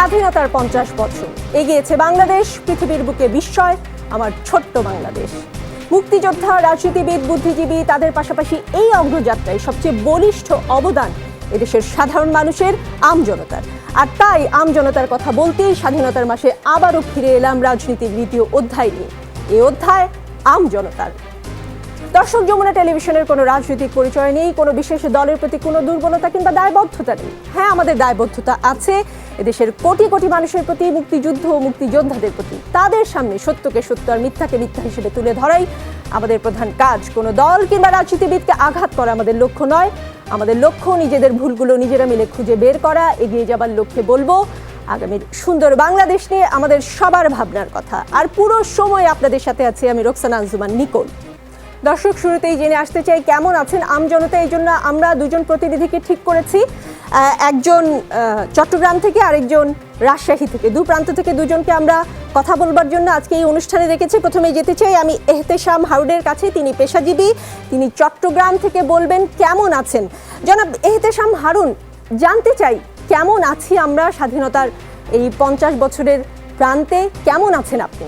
স্বাধীনতার 50 বছর এগিয়েছে বাংলাদেশ, পৃথিবীর বুকে বিস্ময় আমার ছোট্ট বাংলাদেশ। মুক্তিযোদ্ধা, রাজনীতিবিদ, বুদ্ধিজীবী তাদের পাশাপাশি এই অগ্রযাত্রায় সবচেয়ে বলিষ্ঠ অবদান এদেশের সাধারণ মানুষের, আমজনতার। আর তাই আমজনতার কথা বলতেই স্বাধীনতার মাসে আবারও ফিরে এলাম রাজনীতির দ্বিতীয় অধ্যায় নিয়ে। এই অধ্যায় আমজনতার। দর্শক, যমুনা টেলিভিশনের কোনো রাজনৈতিক পরিচয় নেই, কোনো বিশেষ দলের প্রতি কোনো দুর্বলতা কিংবা দায়বদ্ধতা নেই। হ্যাঁ, আমাদের দায়বদ্ধতা আছে এদেশের কোটি কোটি মানুষের প্রতি, মুক্তিযুদ্ধ ও মুক্তিযোদ্ধাদের প্রতি। তাদের সামনে সত্যকে সত্য আর মিথ্যাকে মিথ্যা হিসেবে তুলে ধরাই আমাদের প্রধান কাজ। কোনো দল কিংবা রাজনীতিবিদকে আঘাত করা আমাদের লক্ষ্য নয়। আমাদের লক্ষ্য নিজেদের ভুলগুলো নিজেরা মিলে খুঁজে বের করা, এগিয়ে যাবার লক্ষ্যে বলবো আগামীর সুন্দর বাংলাদেশ নিয়ে আমাদের সবার ভাবনার কথা। আর পুরো সময় আপনাদের সাথে আছি আমি রোকসানা আঞ্জুমান নিকোল। দর্শক, শুরুতেই জেনে আসতে চাই কেমন আছেন আমজনতা। এই জন্য আমরা দুজন প্রতিনিধিকে ঠিক করেছি, একজন চট্টগ্রাম থেকে আরেকজন রাজশাহী থেকে। দু প্রান্ত থেকে দুজনকে আমরা কথা বলবার জন্য আজকে এই অনুষ্ঠানে রেখেছি। প্রথমে যেতে চাই আমি এহতেশাম হারুনের কাছে। তিনি পেশাজীবী, তিনি চট্টগ্রাম থেকে বলবেন কেমন আছেন। জনাব এহতেশাম হারুন, জানতে চাই কেমন আছি আমরা স্বাধীনতার এই 50 বছরের প্রান্তে, কেমন আছেন আপনি?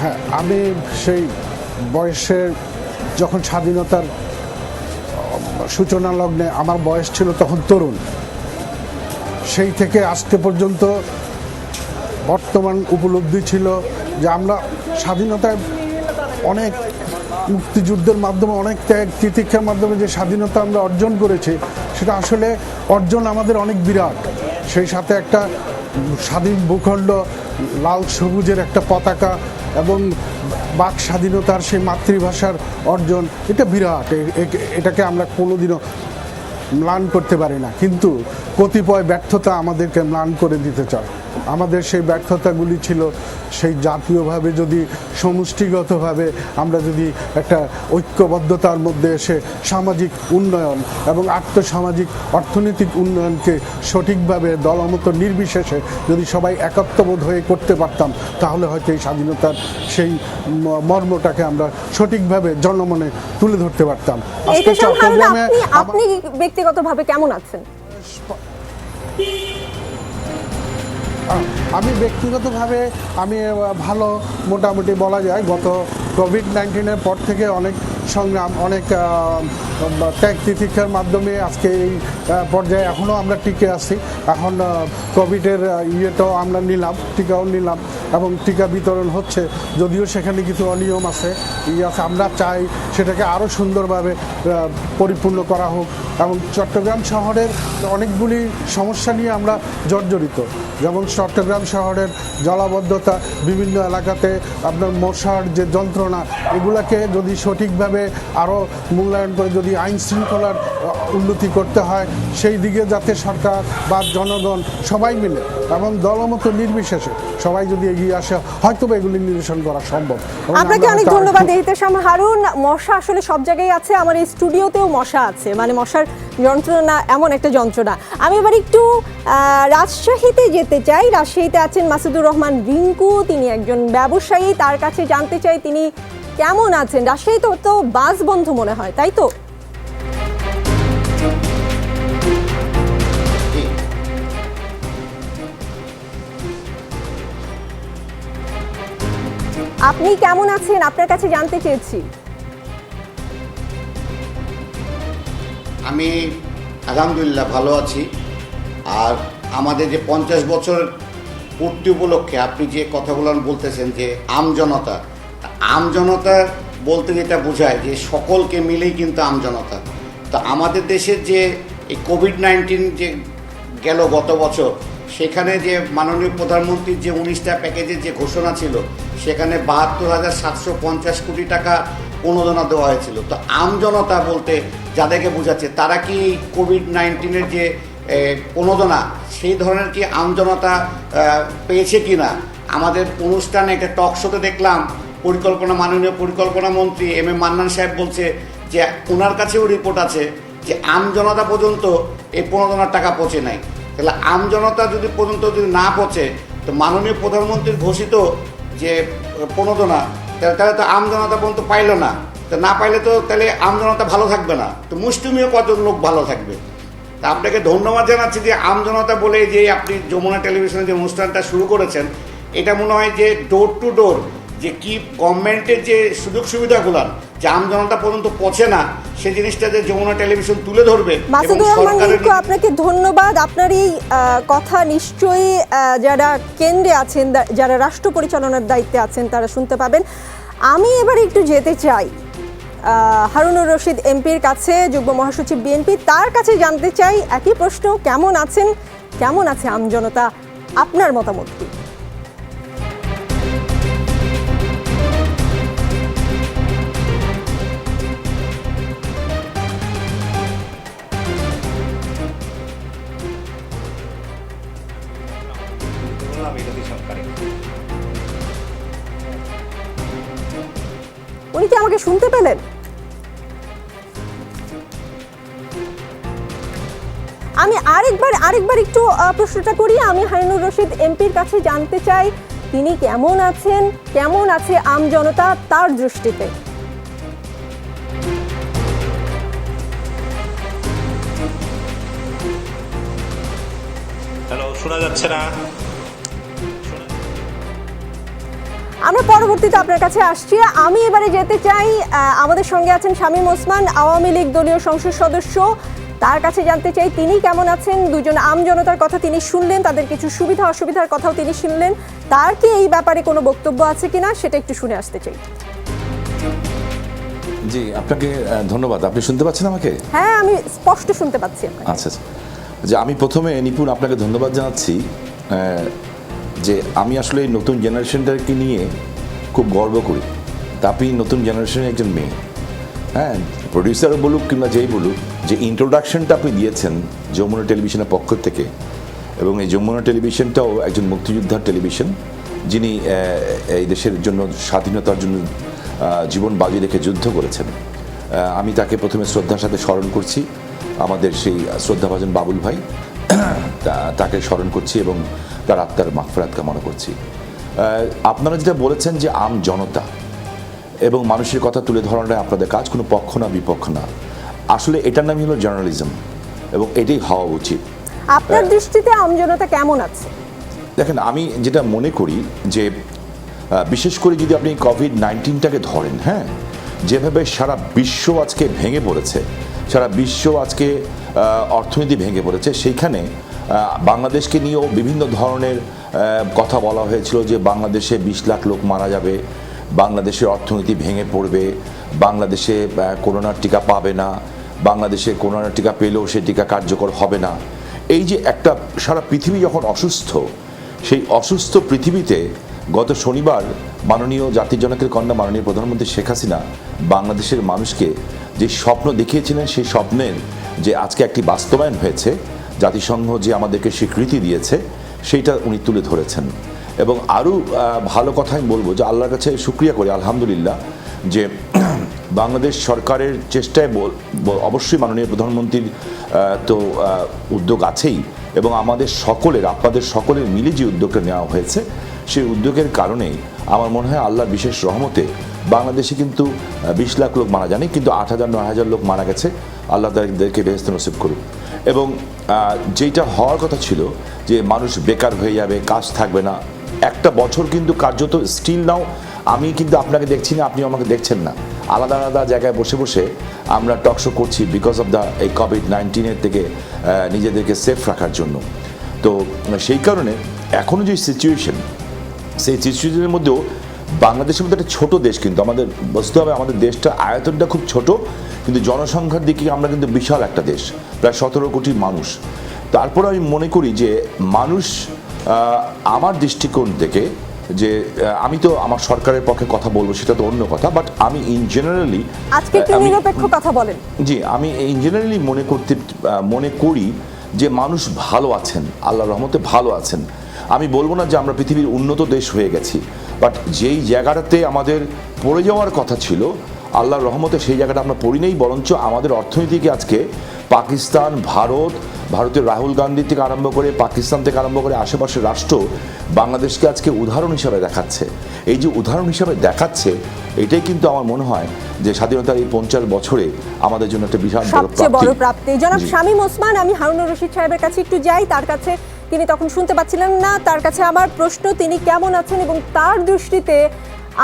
হ্যাঁ, আমি সেই বয়সের যখন স্বাধীনতার সূচনা লগ্নে আমার বয়স ছিল তখন তরুণ, সেই থেকে আজকে পর্যন্ত বর্তমান উপলব্ধি ছিল যে আমরা স্বাধীনতায় অনেক মুক্তিযুদ্ধের মাধ্যমে, অনেক ত্যাগ তিতিক্ষার মাধ্যমে যে স্বাধীনতা আমরা অর্জন করেছি, সেটা আসলে অর্জন আমাদের অনেক বিরাট। সেই সাথে একটা স্বাধীন ভূখণ্ড, লাল সবুজের একটা পতাকা এবং বাক স্বাধীনতার সেই মাতৃভাষার অর্জন, এটা বিরাট। এটাকে আমরা কোনোদিনও ম্লান করতে পারি না। কিন্তু কতিপয় ব্যর্থতা আমাদেরকে ম্লান করে দিতে চায়। আমাদের সেই ব্যর্থতাগুলি ছিল সেই জাতীয়ভাবে যদি সমষ্টিগতভাবে আমরা যদি একটা ঐক্যবদ্ধতার মধ্যে এসে সামাজিক উন্নয়ন এবং আর্থসামাজিক অর্থনৈতিক উন্নয়নকে সঠিকভাবে দলমত নির্বিশেষে যদি সবাই একত্ববোধ হয়ে করতে পারতাম, তাহলে হয়তো এই স্বাধীনতার সেই মর্মটাকে আমরা সঠিকভাবে জনমনে তুলে ধরতে পারতাম। আজকে চট্টগ্রামে আপনি ব্যক্তিগতভাবে কেমন আছেন? আমি ব্যক্তিগতভাবে আমি ভালো, মোটামুটি বলা যায়। গত কোভিড-19-এর পর থেকে অনেক সংগ্রাম, অনেক ত্যাগ তিতিক্ষার মাধ্যমে আজকে এই পর্যায়ে এখনও আমরা টিকে আছি। এখন কোভিডের ইয়েটাও আমরা নিলাম, টিকাও নিলাম এবং টিকা বিতরণ হচ্ছে, যদিও সেখানে কিছু অনিয়ম আছে, আমরা চাই সেটাকে আরও সুন্দরভাবে পরিপূর্ণ করা হোক। এবং চট্টগ্রাম শহরের অনেকগুলি সমস্যা নিয়ে আমরা জর্জরিত, যেমন চট্টগ্রাম শহরের জলাবদ্ধতা, বিভিন্ন এলাকাতে আপনার মশার যে যন্ত্রণা, এগুলাকে যদি সঠিকভাবে আরও মূল্যায়ন করে যদি আইন শৃঙ্খলার উন্নতি করতে হয়, সেই দিকে যাতে সরকার বা জনগণ সবাই মিলে এবং দলমত নির্বিশেষে সবাই যদি এগিয়ে আসে, হয়তো এগুলি নিরসন করা সম্ভব। আপনাকে অনেক ধন্যবাদ এহতেশাম হারুন। মশা আসলে সব জায়গায় আছে, আমার এই স্টুডিওতেও মশা আছে, মানে মশার যন্ত্রণা এমন একটা যন্ত্রণা। আমি এবার একটু রাজশাহীতে যেতে চাই। রাজশাহীতে আছেন মাসুদুর রহমান রিঙ্কু, তিনি একজন ব্যবসায়ী। তার কাছে জানতে চাই তিনি কেমন আছেন। রাজশাহী তো বাস বন্ধ মনে হয়, তাই তো? আপনি কেমন আছেন, আপনার কাছে জানতে চেয়েছি। আমি আলহামদুলিল্লাহ ভালো আছি। আর আমাদের যে 50 বছর পূর্তি উপলক্ষে আপনি যে কথাগুলো বলতেছেন যে আমজনতা, আমজনতা বলতে যেটা বোঝায় যে সকলকে মিলেই কিন্তু আমজনতা। তো আমাদের দেশের যে এই কোভিড-19 যে গেল গত বছর, সেখানে যে মাননীয় প্রধানমন্ত্রীর যে 19টা প্যাকেজের যে ঘোষণা ছিল, সেখানে 72,750 কোটি টাকা প্রণোদনা দেওয়া হয়েছিল। তো আমজনতা বলতে যাদেরকে বোঝাচ্ছে, তারা কি কোভিড-19-এর যে প্রণোদনা, সেই ধরনের কি আমজনতা পেয়েছে কি না? আমাদের অনুষ্ঠানে একটা টক শোতে দেখলাম মাননীয় পরিকল্পনা মন্ত্রী এম এ মান্নান সাহেব বলছে যে ওনার কাছেও রিপোর্ট আছে যে আমজনতা পর্যন্ত এই প্রণোদনার টাকা পৌঁছে নাই। তাহলে আমজনতা যদি পর্যন্ত যদি না পৌঁছে, তো মাননীয় প্রধানমন্ত্রীর ঘোষিত যে প্রণোদনা, তাহলে তো আমজনতা পর্যন্ত পাইল না। তো না পাইলে তো তাহলে আমজনতা ভালো থাকবে না, তো মুষ্টিমেয় কজন লোক ভালো থাকবে। তা আপনাকে ধন্যবাদ জানাচ্ছি যে আমজনতা বলে যে আপনি যমুনা টেলিভিশনে যে অনুষ্ঠানটা শুরু করেছেন, এটা মনে হয় যে ডোর টু ডোর যে কি গভর্নমেন্টের যে সুযোগ সুবিধাগুলো যে আমজনতা পর্যন্ত পৌঁছে না, সেই জিনিসটা যে যমুনা টেলিভিশন তুলে ধরবে। মাসুদুর রহমান রিঙ্কু, আপনাকে ধন্যবাদ। আপনার এই কথা নিশ্চয়ই যারা কেন্দ্রে আছেন, যারা রাষ্ট্র পরিচালনার দায়িত্বে আছেন, তারা শুনতে পাবেন। আমি এবার একটু যেতে চাই হারুনুর রশিদ এমপির কাছে, যুগ্ম মহাসচিব বিএনপি, তার কাছে জানতে চাই একই প্রশ্ন, কেমন আছেন, কেমন আছে আমজনতা, আপনার মতামত কি? উনি কি আমাকে শুনতে পেলেন? আমি আরেকবার একটু প্রশ্নটা করি। আমি হারুনুর রশিদ এমপির কাছে জানতে চাই তিনি কেমন আছেন, কেমন আছে আমজনতা তার দৃষ্টিতে। হ্যালো, শোনা যাচ্ছে না? আমরা পরবর্তীতে আপনার কাছে আসছি। আমি এবারে যেতে চাই, আমাদের সঙ্গে আছেন শামীম ওসমান, আওয়ামী লীগ দলীয় সংসদ সদস্য। তার কাছে জানতে চাই তিনি কেমন আছেন। দুজন আমজনতার কথা তিনি শুনলেন, তাদের কিছু সুবিধা অসুবিধার কথাও তিনি শুনলেন। তার কি এই ব্যাপারে কোনো বক্তব্য আছে কিনা সেটা একটু শুনে আসতে চাই। জি, আপনাকে ধন্যবাদ। আপনি শুনতে পাচ্ছেন আমাকে? হ্যাঁ, আমি স্পষ্ট শুনতে পাচ্ছি আপনাকে। আচ্ছা, যে আমি প্রথমে নিপুণ আপনাকে ধন্যবাদ জানাচ্ছি যে আমি আসলে এই নতুন জেনারেশনটাকে নিয়ে খুব গর্ব করি। তা আপনি নতুন জেনারেশনের একজন মেয়ে, হ্যাঁ, প্রডিউসারও বলুক কিংবা যেই বলুক, যে ইন্ট্রোডাকশনটা আপনি দিয়েছেন যমুনা টেলিভিশনের পক্ষ থেকে, এবং এই যমুনা টেলিভিশনটাও একজন মুক্তিযোদ্ধার টেলিভিশন, যিনি এই দেশের জন্য, স্বাধীনতার জন্য জীবন বাজি রেখে যুদ্ধ করেছেন। আমি তাকে প্রথমে শ্রদ্ধার সাথে স্মরণ করছি, আমাদের সেই শ্রদ্ধাভাজন বাবুল ভাই, তাকে স্মরণ করছি এবং তার আত্মার মাগফিরাত কামনা করছি। আপনারা যেটা বলেছেন যে আম জনতা এবং মানুষের কথা তুলে ধরাটাই আপনাদের কাজ, কোনো পক্ষ না বিপক্ষ না, আসলে এটার নামই হলো জার্নালিজম এবং এটাই হওয়া উচিত। আপনার দৃষ্টিতে আমজনতা কেমন আছে? দেখেন, আমি যেটা মনে করি যে বিশেষ করে যদি আপনি কোভিড-19টাকে ধরেন, হ্যাঁ, যেভাবে সারা বিশ্ব আজকে ভেঙে পড়েছে, সারা বিশ্ব আজকে অর্থনীতি ভেঙে পড়েছে, সেইখানে বাংলাদেশকে নিয়েও বিভিন্ন ধরনের কথা বলা হয়েছিল যে বাংলাদেশে 20 লাখ লোক মারা যাবে, বাংলাদেশের অর্থনীতি ভেঙে পড়বে, বাংলাদেশে করোনার টিকা পাবে না, বাংলাদেশে করোনার টিকা পেলেও সে টিকা কার্যকর হবে না। এই যে একটা সারা পৃথিবী যখন অসুস্থ, সেই অসুস্থ পৃথিবীতে গত শনিবার মাননীয় জাতির জনকের কন্যা মাননীয় প্রধানমন্ত্রী শেখ হাসিনা বাংলাদেশের মানুষকে যে স্বপ্ন দেখিয়েছিলেন, সেই স্বপ্নের যে আজকে একটি বাস্তবায়ন হয়েছে, জাতিসংঘ যে আমাদেরকে স্বীকৃতি দিয়েছে, সেইটা উনি তুলে ধরেছেন। এবং আরও ভালো কথা আমি বলবো যে আল্লাহর কাছে শুকরিয়া করি, আলহামদুলিল্লাহ, যে বাংলাদেশ সরকারের চেষ্টায় অবশ্যই মাননীয় প্রধানমন্ত্রীর তো উদ্যোগ আছেই, এবং আমাদের সকলের, আপনাদের সকলের মিলে যে উদ্যোগটা নেওয়া হয়েছে, সেই উদ্যোগের কারণেই আমার মনে হয় আল্লাহর বিশেষ রহমতে বাংলাদেশে কিন্তু 20 লাখ লোক মারা যায়নি, কিন্তু 8,000-9,000 লোক মারা গেছে। আল্লাহ তাদেরকে বেহেশত নসিব করুক। এবং যেটা হওয়ার কথা ছিল যে মানুষ বেকার হয়ে যাবে, কাজ থাকবে না, একটা বছর কিন্তু কার্যত স্টিল নাও আমি কিন্তু আপনাকে দেখছি না, আপনি আমাকে দেখছেন না, আলাদা আলাদা জায়গায় বসে বসে আমরা টকশো করছি বিকজ অফ দ্য এই কোভিড-19-এর থেকে নিজেদেরকে সেফ রাখার জন্য। তো সেই কারণে এখনও যে সিচুয়েশন, সেই সিচুয়েশনের মধ্যেও বাংলাদেশের মধ্যে একটা ছোটো দেশ, কিন্তু আমাদের বুঝতে হবে আমাদের দেশটা আয়তনটা খুব ছোট, কিন্তু জনসংখ্যার দিকে আমরা কিন্তু বিশাল একটা দেশ, প্রায় 17 কোটি মানুষ। তারপর আমি মনে করি যে মানুষ, আমার দৃষ্টিকোণ থেকে, যে আমি তো আমার সরকারের পক্ষে কথা বলবো সেটা তো অন্য কথা, বাট আমি ইন জেনারেলি আজকে একটু নিরপেক্ষ কথা বলেন। জি, আমি ইন জেনারেলি মনে করি যে মানুষ ভালো আছেন, আল্লাহর রহমতে ভালো আছেন। আমি বলবো না যে আমরা পৃথিবীর উন্নত দেশ হয়ে গেছি, বাট যেই জায়গাটাতে আমাদের পড়ে যাওয়ার কথা ছিল, আল্লাহর রহমতে সেই জায়গাটা আমরা পড়ি নেই, বরঞ্চ আমাদের অর্থনীতিকে আজকে পাকিস্তান, ভারতের রাহুল গান্ধী থেকে আরম্ভ করে, পাকিস্তান থেকে আরম্ভ করে আশেপাশের রাষ্ট্র বাংলাদেশকে আজকে উদাহরণ হিসাবে দেখাচ্ছে। এই যে উদাহরণ হিসাবে দেখাচ্ছে, এটাই কিন্তু আমার মনে হয় যে স্বাধীনতার এই 50 বছরে আমাদের জন্য একটা বিশাল সবচেয়ে বড় প্রাপ্তি। জনাব জি। শামীম ওসমান, আমি হারুনুর রশিদ সাহেবের কাছে একটু যাই, তার কাছে তিনি তখন শুনতে পাচ্ছিলেন না, তার কাছে আমার প্রশ্ন তিনি কেমন আছেন এবং তার দৃষ্টিতে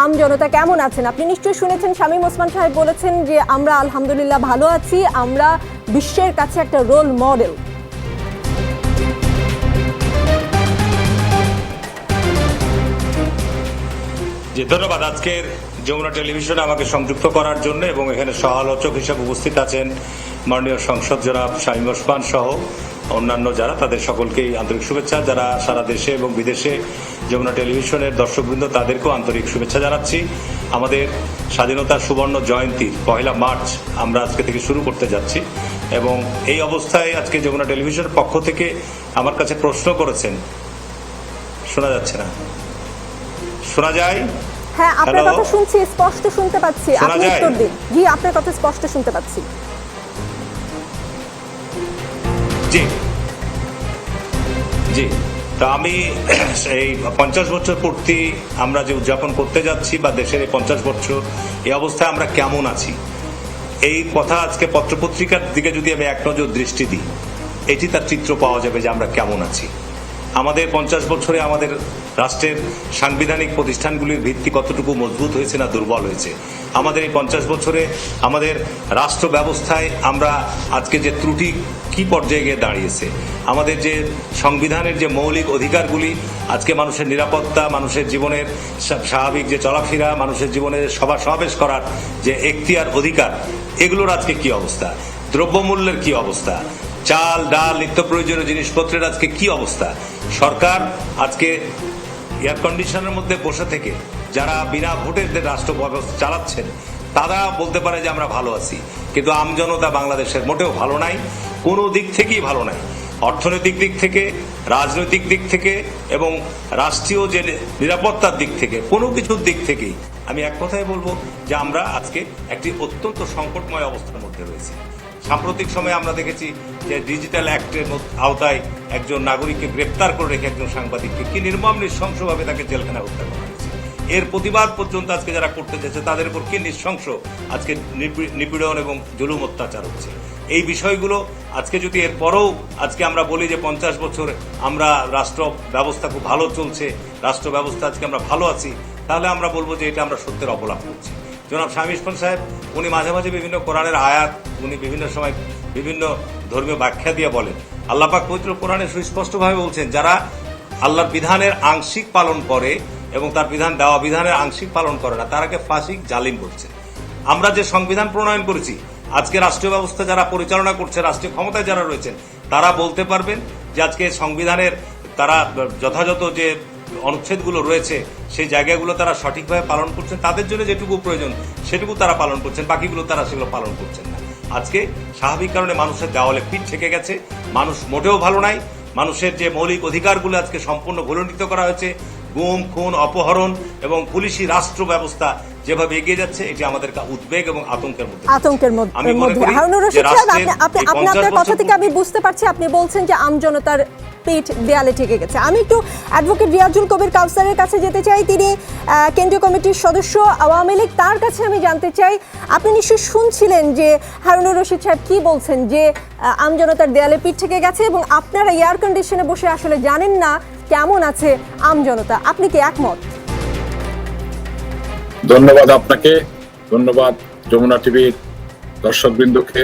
আম জনতা কেমন আছেন। আপনি নিশ্চয়ই শুনেছেন শামীম ওসমান সাহেব বলেছেন যে আমরা আলহামদুলিল্লাহ ভালো আছি, আমরা বিশ্বের কাছে একটা রোল মডেল। জি, ধন্যবাদ আজকের যমুনা টেলিভিশনে আমাকে সংযুক্ত করার জন্য, এবং এখানে সহ আলোচক হিসেবে উপস্থিত আছেন মাননীয় সংসদ জনাব শামীম ওসমান সহ অন্যান্য যারা, তাদের সকলকেই আন্তরিক শুভেচ্ছা। যারা সারা দেশে এবং বিদেশে যমুনা টেলিভিশনের দর্শকবৃন্দ, তাদেরকেও আন্তরিক শুভেচ্ছা জানাচ্ছি। আমাদের স্বাধীনতার সুবর্ণ জয়ন্তীর 1 মার্চ আমরা আজকে থেকে শুরু করতে যাচ্ছি, এবং এই অবস্থায় আজকে যমুনা টেলিভিশনের পক্ষ থেকে আমার কাছে প্রশ্ন করেছেন। শোনা যাচ্ছে না? শোনা যায়? হ্যাঁ, আপনার Hello? কথা শুনছি, স্পষ্ট শুনতে পাচ্ছি, শোনা আপনি যায়? উত্তর দিন। জি, আপনার কথা স্পষ্ট শুনতে পাচ্ছি। জি জি তা আমি এই 50 বছর পূর্তি আমরা যে উদযাপন করতে যাচ্ছি, বা দেশের এই 50 বছর, এই অবস্থায় আমরা কেমন আছি, এই কথা আজকে পত্রপত্রিকার দিকে যদি আমি এক নজর দৃষ্টি দিই, এটি তার চিত্র পাওয়া যাবে যে আমরা কেমন আছি। আমাদের 50 বছরে আমাদের রাষ্ট্রের সাংবিধানিক প্রতিষ্ঠানগুলির ভিত্তি কতটুকু মজবুত হয়েছে না দুর্বল হয়েছে। আমাদের এই 50 বছরে আমাদের রাষ্ট্র ব্যবস্থায় আমরা আজকে যে ত্রুটি কি পর্যায়ে গিয়ে দাঁড়িয়েছে, আমাদের যে সংবিধানের যে মৌলিক অধিকারগুলি, আজকে মানুষের নিরাপত্তা, মানুষের জীবনের স্বাভাবিক যে চলাফেরা, মানুষের জীবনের সভা সমাবেশ করার যে এখতিয়ার অধিকার, এগুলোর আজকে কি অবস্থা, দ্রব্যমূল্যের কি অবস্থা, চাল ডাল নিত্য প্রয়োজনীয় জিনিসপত্রের আজকে কি অবস্থা। সরকার আজকে এয়ার কন্ডিশনের মধ্যে বসে থেকে যারা বিনা ভোটের রাষ্ট্র ব্যবস্থা চালাচ্ছেন, তারা বলতে পারে যে আমরা ভালো আছি, কিন্তু আমজনতা বাংলাদেশের মোটেও ভালো নাই, কোনো দিক থেকেই ভালো নাই। অর্থনৈতিক দিক থেকে, রাজনৈতিক দিক থেকে এবং রাষ্ট্রীয় যে নিরাপত্তার দিক থেকে, কোনো কিছুর দিক থেকেই আমি এক কথাই বলবো যে আমরা আজকে একটি অত্যন্ত সংকটময় অবস্থার মধ্যে রয়েছি। সাম্প্রতিক সময়ে আমরা দেখেছি যে ডিজিটাল অ্যাক্টের আওতায় একজন নাগরিককে গ্রেপ্তার করে রেখে একজন সাংবাদিককে কি নির্মম নৃশংসভাবে তাকে জেলখানায় হত্যা করা হয়েছে। এর প্রতিবাদ পর্যন্ত আজকে যারা করতে চাইছে তাদের উপর কি নৃশংস আজকে নিপীড়ন এবং জুলুম অত্যাচার হচ্ছে। এই বিষয়গুলো আজকে যদি এরপরও আজকে আমরা বলি যে 50 বছর আমরা রাষ্ট্র ব্যবস্থা খুব ভালো চলছে, রাষ্ট্র ব্যবস্থা আজকে আমরা ভালো আছি, তাহলে আমরা বলবো যে এটা আমরা সত্যের অপলাপ করছি। জনাব শামীম ওসমান সাহেব উনি মাঝে মাঝে বিভিন্ন কোরআনের আয়াত উনি বিভিন্ন সময় বিভিন্ন ধর্মীয় ব্যাখ্যা দিয়ে বলেন। আল্লাহ পাক পবিত্র কোরআনে সুস্পষ্টভাবে বলছেন, যারা আল্লাহর বিধানের আংশিক পালন করে এবং তার বিধান দেওয়া বিধানের আংশিক পালন করে না, তারাকে ফাসিক জালিম বলছে। আমরা যে সংবিধান প্রণয়ন করেছি, আজকে রাষ্ট্রীয় ব্যবস্থা যারা পরিচালনা করছে, রাষ্ট্রীয় ক্ষমতায় যারা রয়েছেন, তারা বলতে পারবেন যে আজকে সংবিধানের তারা যথাযথ যে অনুচ্ছেদগুলো রয়েছে সেই জায়গাগুলো তারা সঠিকভাবে পালন করছেন, তাদের জন্য যেটুকু প্রয়োজন সেটুকু তারা পালন করছেন, বাকিগুলো তারা সেগুলো পালন করছেন না। আজকে স্বাভাবিক কারণে মানুষের দেওয়ালে পিঠ থেকে গেছে, মানুষ মোটেও ভালো নাই। মানুষের যে মৌলিক অধিকারগুলো আজকে সম্পূর্ণ ভুলণ্ঠিত করা হয়েছে, গুম খুন অপহরণ এবং পুলিশি রাষ্ট্র ব্যবস্থা যেভাবে এগিয়ে যাচ্ছে, এটি আমাদের উদ্বেগ এবং আতঙ্কের মধ্যে। হারুনুর রশিদ সাহেব, আপনার কথা থেকে আমি বুঝতে পারছি আপনি বলছেন যে আমজনতার পিঠ দেয়ালে ঠেকে গেছে। আমি একটু অ্যাডভোকেট রিয়াজুল কবির কাউসারের কাছে যেতে চাই, তিনি কেন্দ্রীয় কমিটির সদস্য আওয়ামী লীগ, তার কাছে আমি জানতে চাই, আপনি নিশ্চয়ই শুনছিলেন যে হারুনুর রশিদ সাহেব কি বলছেন, যে আমজনতার দেয়ালে পিঠ ঠেকে গেছে এবং আপনারা এয়ার কন্ডিশনে বসে আসলে জানেন না কেমন আছে আমজনতা। আপনি কি একমত? ধন্যবাদ আপনাকে, ধন্যবাদ যমুনা টিভির দর্শকবৃন্দকে,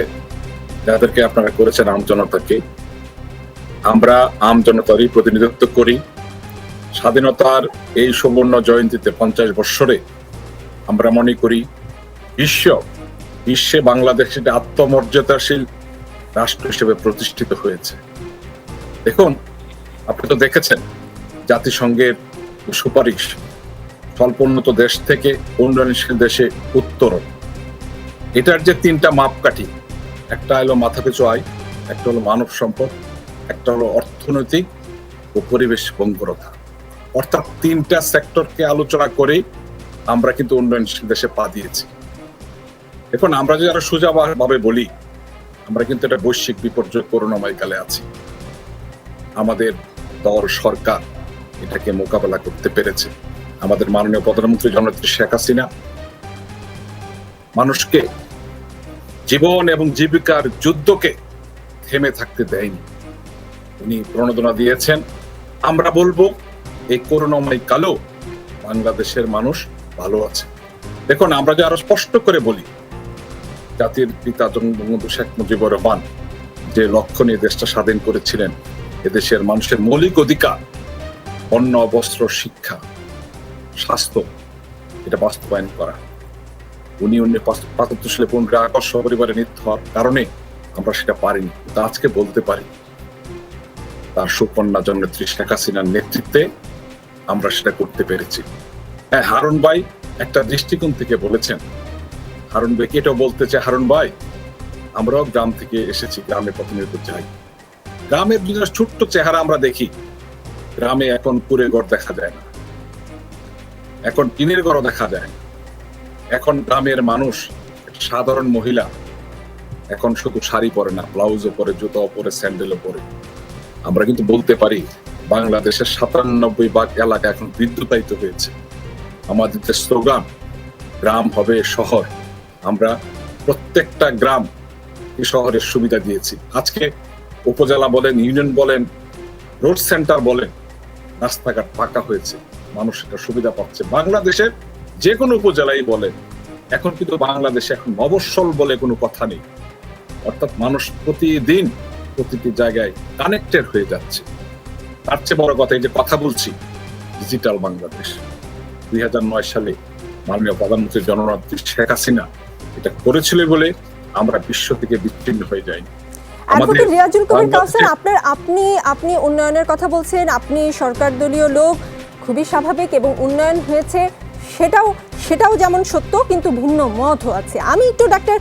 যাদেরকে আপনারা করেছেন আমজনতাকে। আমরা আমজনতারই প্রতিনিধিত্ব করি। স্বাধীনতার এই সুবর্ণ জয়ন্তীতে 50 বৎসরে আমরা মনে করি বিশ্বে বাংলাদেশ একটি আত্মমর্যাদাশীল রাষ্ট্র হিসেবে প্রতিষ্ঠিত হয়েছে। দেখুন, আপনি তো দেখেছেন জাতিসংঘের সুপারিশ, স্বল্পোন্নত দেশ থেকে উন্নয়নশীল দেশে উত্তরণ, এটার যে 3টা মাপকাঠি, একটা হলো মাথাপিছু আয়, একটা হলো মানব সম্পদ, একটা হলো অর্থনৈতিক ও পরিবেশ বঙ্গরতা। অর্থাৎ 3টা সেক্টরকে আলোচনা করে আমরা কিন্তু উন্নয়নশীল দেশে পা দিয়েছি। এখন আমরা যদি আরো সোজা ভাবে বলি, আমরা কিন্তু একটা বৈশ্বিক বিপর্যয় করোনাময় কালে আছি। আমাদের দল সরকার এটাকে মোকাবেলা করতে পেরেছে। আমাদের মাননীয় প্রধানমন্ত্রী জননেত্রী শেখ হাসিনা মানুষকে জীবন এবং জীবিকার যুদ্ধকে থেমে থাকতে দেয়নি। উনি প্রণোদনা দিয়েছেন। আমরা বলবো এই করোনাময় কালেও বাংলাদেশের মানুষ ভালো আছে। দেখুন, আমরা যে আরো স্পষ্ট করে বলি, জাতির পিতা বঙ্গবন্ধু শেখ মুজিবুর রহমান যে লক্ষ্য নিয়ে দেশটা স্বাধীন করেছিলেন, এদেশের মানুষের মৌলিক অধিকার অন্ন, বস্ত্র, শিক্ষা, স্বাস্থ্য, এটা বাস্তবায়ন করা। উনি 1975 সালে 15 আগস্ট সপরিবারে নিহত হওয়ার কারণে আমরা সেটা পারিনি, কিন্তু আজকে বলতে পারি তার সুকন্যা জননেত্রী শেখ হাসিনার নেতৃত্বে আমরা সেটা করতে পেরেছি। হ্যাঁ, হারুন ভাই একটা দৃষ্টিকোণ থেকে বলেছেন। হারুন ভাইকে এটাও বলতে চাই, হারুন ভাই আমরাও গ্রাম থেকে এসেছি, গ্রামে প্রতিনিয়ত যাই। গ্রামের দুটো ছোট্ট চেহারা আমরা দেখি। গ্রামে এখন কুড়ে ঘর দেখা যায় না, এখন টিনের ঘরও দেখা যায় না। এখন গ্রামের মানুষ, সাধারণ মহিলা এখন শুধু শাড়ি পরে না, ব্লাউজও পরে, জুতাও পরে, স্যান্ডেলও পরে। আমরা কিন্তু বলতে পারি বাংলাদেশের 97% এলাকা এখন বিদ্যুতায়িত হয়েছে। আমাদের যে স্লোগান গ্রাম হবে শহর, আমরা প্রত্যেকটা গ্রাম শহরের সুবিধা দিয়েছি। আজকে উপজেলা বলেন, ইউনিয়ন বলেন, রোড সেন্টার বলেন, রাস্তাঘাট পাকা হয়েছে, মানুষ এটা সুবিধা পাচ্ছে। বাংলাদেশের যে কোনো উপজেলাই বলেন, এখন কিন্তু বাংলাদেশে এখন মফস্বল বলে কোনো কথা নেই। অর্থাৎ মানুষ প্রতিদিন প্রতিটি জায়গায় কানেক্টেড হয়ে যাচ্ছে। তার চেয়ে বড় কথা, এই যে কথা বলছি ডিজিটাল বাংলাদেশ, 2009 সালে মাননীয় প্রধানমন্ত্রী জননেত্রী শেখ হাসিনা এটা করেছিল বলে আমরা বিশ্ব থেকে বিচ্ছিন্ন হয়ে যাইনি। অ্যাডভোকেট রিয়াজুল কবির কাউসার, আপনি উন্নয়নের কথা বলছেন, আপনি সরকার দলীয় লোক, খুবই স্বাভাবিক, এবং উন্নয়ন হয়েছে সেটাও যেমন সত্য, কিন্তু ভিন্ন মতও আছে। আমি একটু ডাক্তার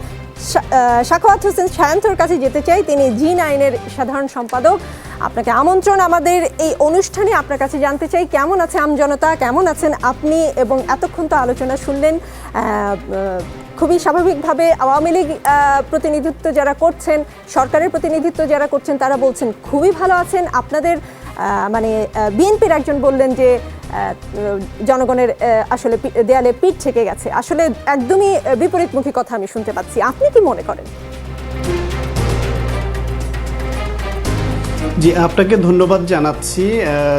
সাখাওয়াত হোসেন সায়ন্তর কাছে যেতে চাই। তিনি জি9-এর সাধারণ সম্পাদক। আপনাকে আমন্ত্রণ আমাদের এই অনুষ্ঠানে। আপনার কাছে জানতে চাই কেমন আছে আমজনতা, কেমন আছেন আপনি, এবং এতক্ষণ তো আলোচনা শুনলেন। খুবই স্বাভাবিকভাবে আওয়ামী লীগ প্রতিনিধিত্ব যারা করছেন, সরকারের প্রতিনিধিত্ব যারা করছেন, তারা বলছেন খুবই ভালো আছেন। আপনাদের মানে বিএনপির একজন বললেন যে জনগণের আসলে দেয়ালে পিঠ থেকে গেছে। আসলে একদমই বিপরীতমুখী কথা আমি শুনতে পাচ্ছি। আপনি কি মনে করেন? জি, আপনাকে ধন্যবাদ জানাচ্ছি।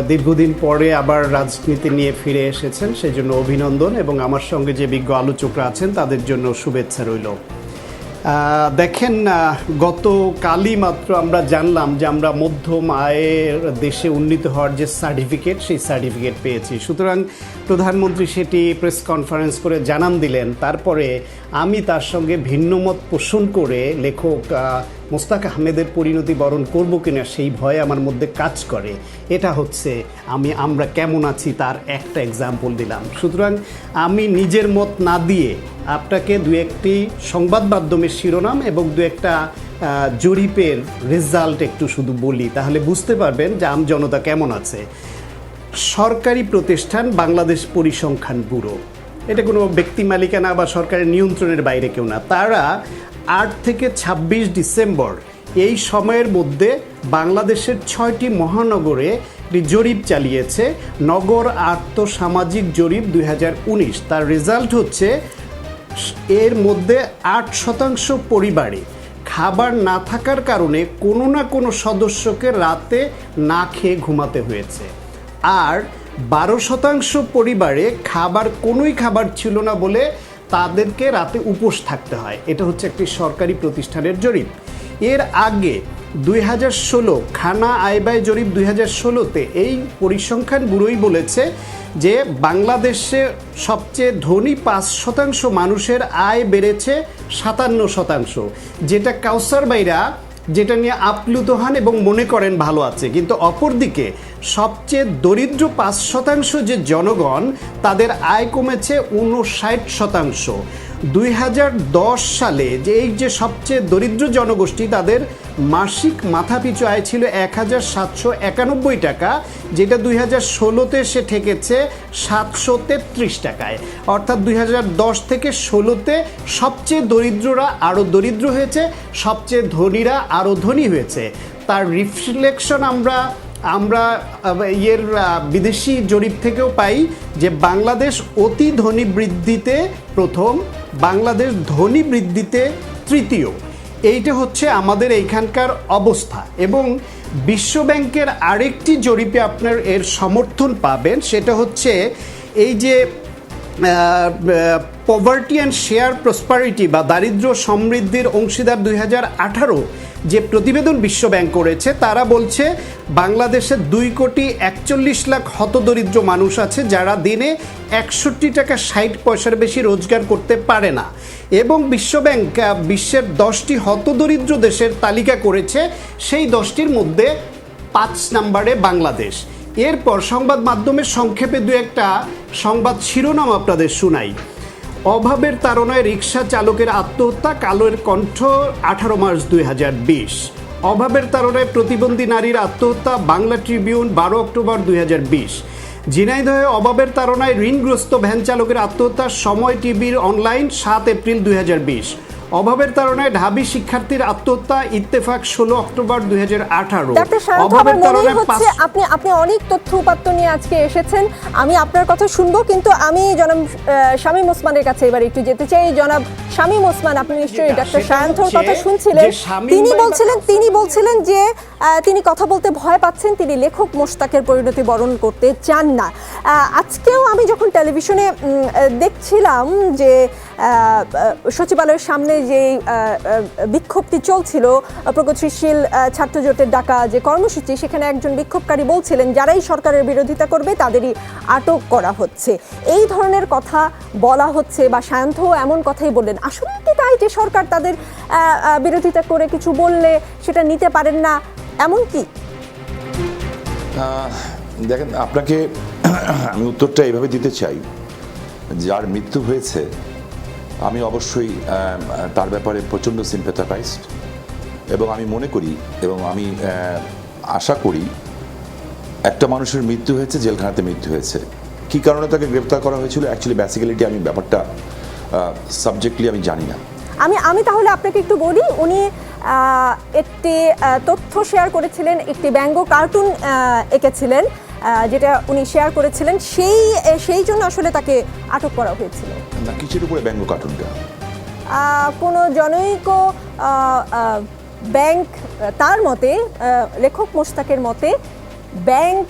দীর্ঘদিন পরে আবার রাজনীতি নিয়ে ফিরে এসেছেন, সেই জন্য অভিনন্দন, এবং আমার সঙ্গে যে বিজ্ঞ আলোচকরা আছেন তাদের জন্য শুভেচ্ছা রইল। দেখেন, গতকালই মাত্র আমরা জানলাম যে আমরা মধ্যম আয়ের দেশে উন্নীত হওয়ার যে সার্টিফিকেট, সেই সার্টিফিকেট পেয়েছি। সুতরাং প্রধানমন্ত্রী সেটি প্রেস কনফারেন্স করে জানান দিলেন। তারপরে আমি তার সঙ্গে ভিন্নমত পোষণ করে লেখক মোস্তাক আহমেদের পরিণতি বরণ করব কিনা সেই ভয় আমার মধ্যে কাজ করে। এটা হচ্ছে আমরা কেমন আছি তার একটা এক্সাম্পল দিলাম। সুতরাং আমি নিজের মত না দিয়ে আপনাকে দু একটি সংবাদ মাধ্যমের শিরোনাম এবং দু একটা জরিপের রেজাল্ট একটু শুধু বলি, তাহলে বুঝতে পারবেন যে আমজনতা কেমন আছে। সরকারি প্রতিষ্ঠান বাংলাদেশ পরিসংখ্যান ব্যুরো, এটা কোনো ব্যক্তি মালিকানা বা সরকারের নিয়ন্ত্রণের বাইরে কেউ না, তারা 8 থেকে 26 ডিসেম্বর এই সময়ের মধ্যে বাংলাদেশের 6টি মহানগরে জরিপ চালিয়েছে। নগর আর্থসামাজিক জরিপ 2019। তার রেজাল্ট হচ্ছে এর মধ্যে 8% পরিবারে খাবার না থাকার কারণে কোনো না কোনো সদস্যকে রাতে না খেয়ে ঘুমাতে হয়েছে, আর 12% পরিবারে কোনোই খাবার ছিল না বলে তাদেরকে রাতে উপোস থাকতে হয়। এটা হচ্ছে একটি সরকারি প্রতিষ্ঠানের জরিপ। এর আগে 2016 খানা আয় ব্যয় জরিপ 2016-তে এই পরিসংখ্যান ব্যুরোই বলেছে যে বাংলাদেশে সবচেয়ে ধনী 5% মানুষের আয় বেড়েছে 57%, যেটা কাউসার ভাইরা যেটা নিয়ে আপ্লুত হন এবং মনে করেন ভালো আছে। কিন্তু অপরদিকে সবচেয়ে দরিদ্র 5% যে জনগণ, তাদের আয় কমেছে 59%। 2010 সালে যে এই যে সবচেয়ে দরিদ্র জনগোষ্ঠী, তাদের মাসিক মাথাপিছু আয় ছিল 1791 টাকা, যেটা 2016-তে সে ঠেকেছে 733 টাকায়। অর্থাৎ 2010 থেকে 16-তে সবচেয়ে দরিদ্ররা আরও দরিদ্র হয়েছে, সবচেয়ে ধনীরা আরও ধনী হয়েছে। তার রিফ্লেকশন আমরা বিদেশি জরিপ থেকেও পাই যে বাংলাদেশ অতি ধনী বৃদ্ধিতে প্রথম, বাংলাদেশ ধনী বৃদ্ধিতে তৃতীয়। এইটা হচ্ছে আমাদের এইখানকার অবস্থা। এবং বিশ্বব্যাংকের আরেকটি জরিপে আপনার এর সমর্থন পাবেন, সেটা হচ্ছে এই যে পভার্টি অ্যান্ড শেয়ার প্রসপারিটি বা দারিদ্র সমৃদ্ধির অংশীদার 2018 যে প্রতিবেদন বিশ্বব্যাংক করেছে, তারা বলছে বাংলাদেশে 2,41 লাখ হতদরিদ্র মানুষ আছে যারা দিনে 61 টাকা 60 পয়সার বেশি রোজগার করতে পারে না। এবং বিশ্বব্যাংক বিশ্বের 10টি হতদরিদ্র দেশের তালিকা করেছে, সেই 10টির মধ্যে 5 নম্বরে বাংলাদেশ। এরপর সংবাদ মাধ্যমের সংক্ষেপে দু একটা সংবাদ শিরোনাম আপনাদের শোনাই। অভাবের তাড়নায় রিকশা চালকের আত্মহত্যা, কালোর কণ্ঠ 18 মার্চ 2020। অভাবের তাড়নায় প্রতিবন্ধী নারীর আত্মহত্যা, বাংলা ট্রিবিউন 12 অক্টোবর 2020। ঝিনাইদহে অভাবের তাড়নায় ঋণগ্রস্ত ভ্যান চালকের আত্মহত্যা, সময় টিভির অনলাইন 7 এপ্রিল 2020। অভাবের তাড়নায় ঢাবি শিক্ষার্থীর আত্মহত্যা, ইত্তেফাক 16 অক্টোবর 2018। ডাক্তার সায়ন্ত, আমার মনে হচ্ছে আপনি অনেক তথ্য উপাত্ত নিয়ে আজকে এসেছেন। আমি আপনার কথা শুনবো, কিন্তু আমি জনাব শামীম ওসমানের কাছে এবার একটু যেতে চাই। জনাব শামীম ওসমান, আপনি নিশ্চয়ই ডাক্তার সায়ন্তর কথা শুনছিলেন। তিনি বলছিলেন যে তিনি কথা বলতে ভয় পাচ্ছেন, তিনি লেখক মোশতাকের পরিণতি বরণ করতে চান না। আজকেও আমি যখন টেলিভিশনে দেখছিলাম যে সচিবালয়ের সামনে যে বিক্ষোভটি চলছিল, প্রগতিশীল ছাত্র জোটের ডাকা যে কর্মসূচি, সেখানে একজন বিক্ষোভকারী বলছিলেন যারাই সরকারের বিরোধিতা করবে তাদেরই আটক করা হচ্ছে। এই ধরনের কথা বলা হচ্ছে, বা সায়ন্তও এমন কথাই বললেন। আসলে কি তাই যে সরকার তাদের বিরোধিতা করে কিছু বললে সেটা নিতে পারেন না, এমন কি? দেখেন, আপনাকে আমি উত্তরটা এইভাবে দিতে চাই, যার মৃত্যু হয়েছে আমি অবশ্যই তার ব্যাপারে প্রচণ্ড সিম্প্যাথাইজড, এবং আমি মনে করি এবং আমি আশা করি একটা মানুষের মৃত্যু হয়েছে, জেলখানাতে মৃত্যু হয়েছে। কী কারণে তাকে গ্রেপ্তার করা হয়েছিল অ্যাকচুয়ালি বেসিক্যালিটি আমি ব্যাপারটা সাবজেক্টলি আমি জানি না। আমি তাহলে আপনাকে একটু বলি। উনি একটি তথ্য শেয়ার করেছিলেন, একটি ব্যঙ্গ কার্টুন এঁকেছিলেন, যেটা উনি শেয়ার করেছিলেন, সেই জন্য আসলে তাকে আটক করা হয়েছিল। না, কিসের উপরে ব্যঙ্গ কার্টুনটা? কোনো জনৈক ব্যাংক, তার মতে, লেখক মোশতাকের মতে ব্যাংক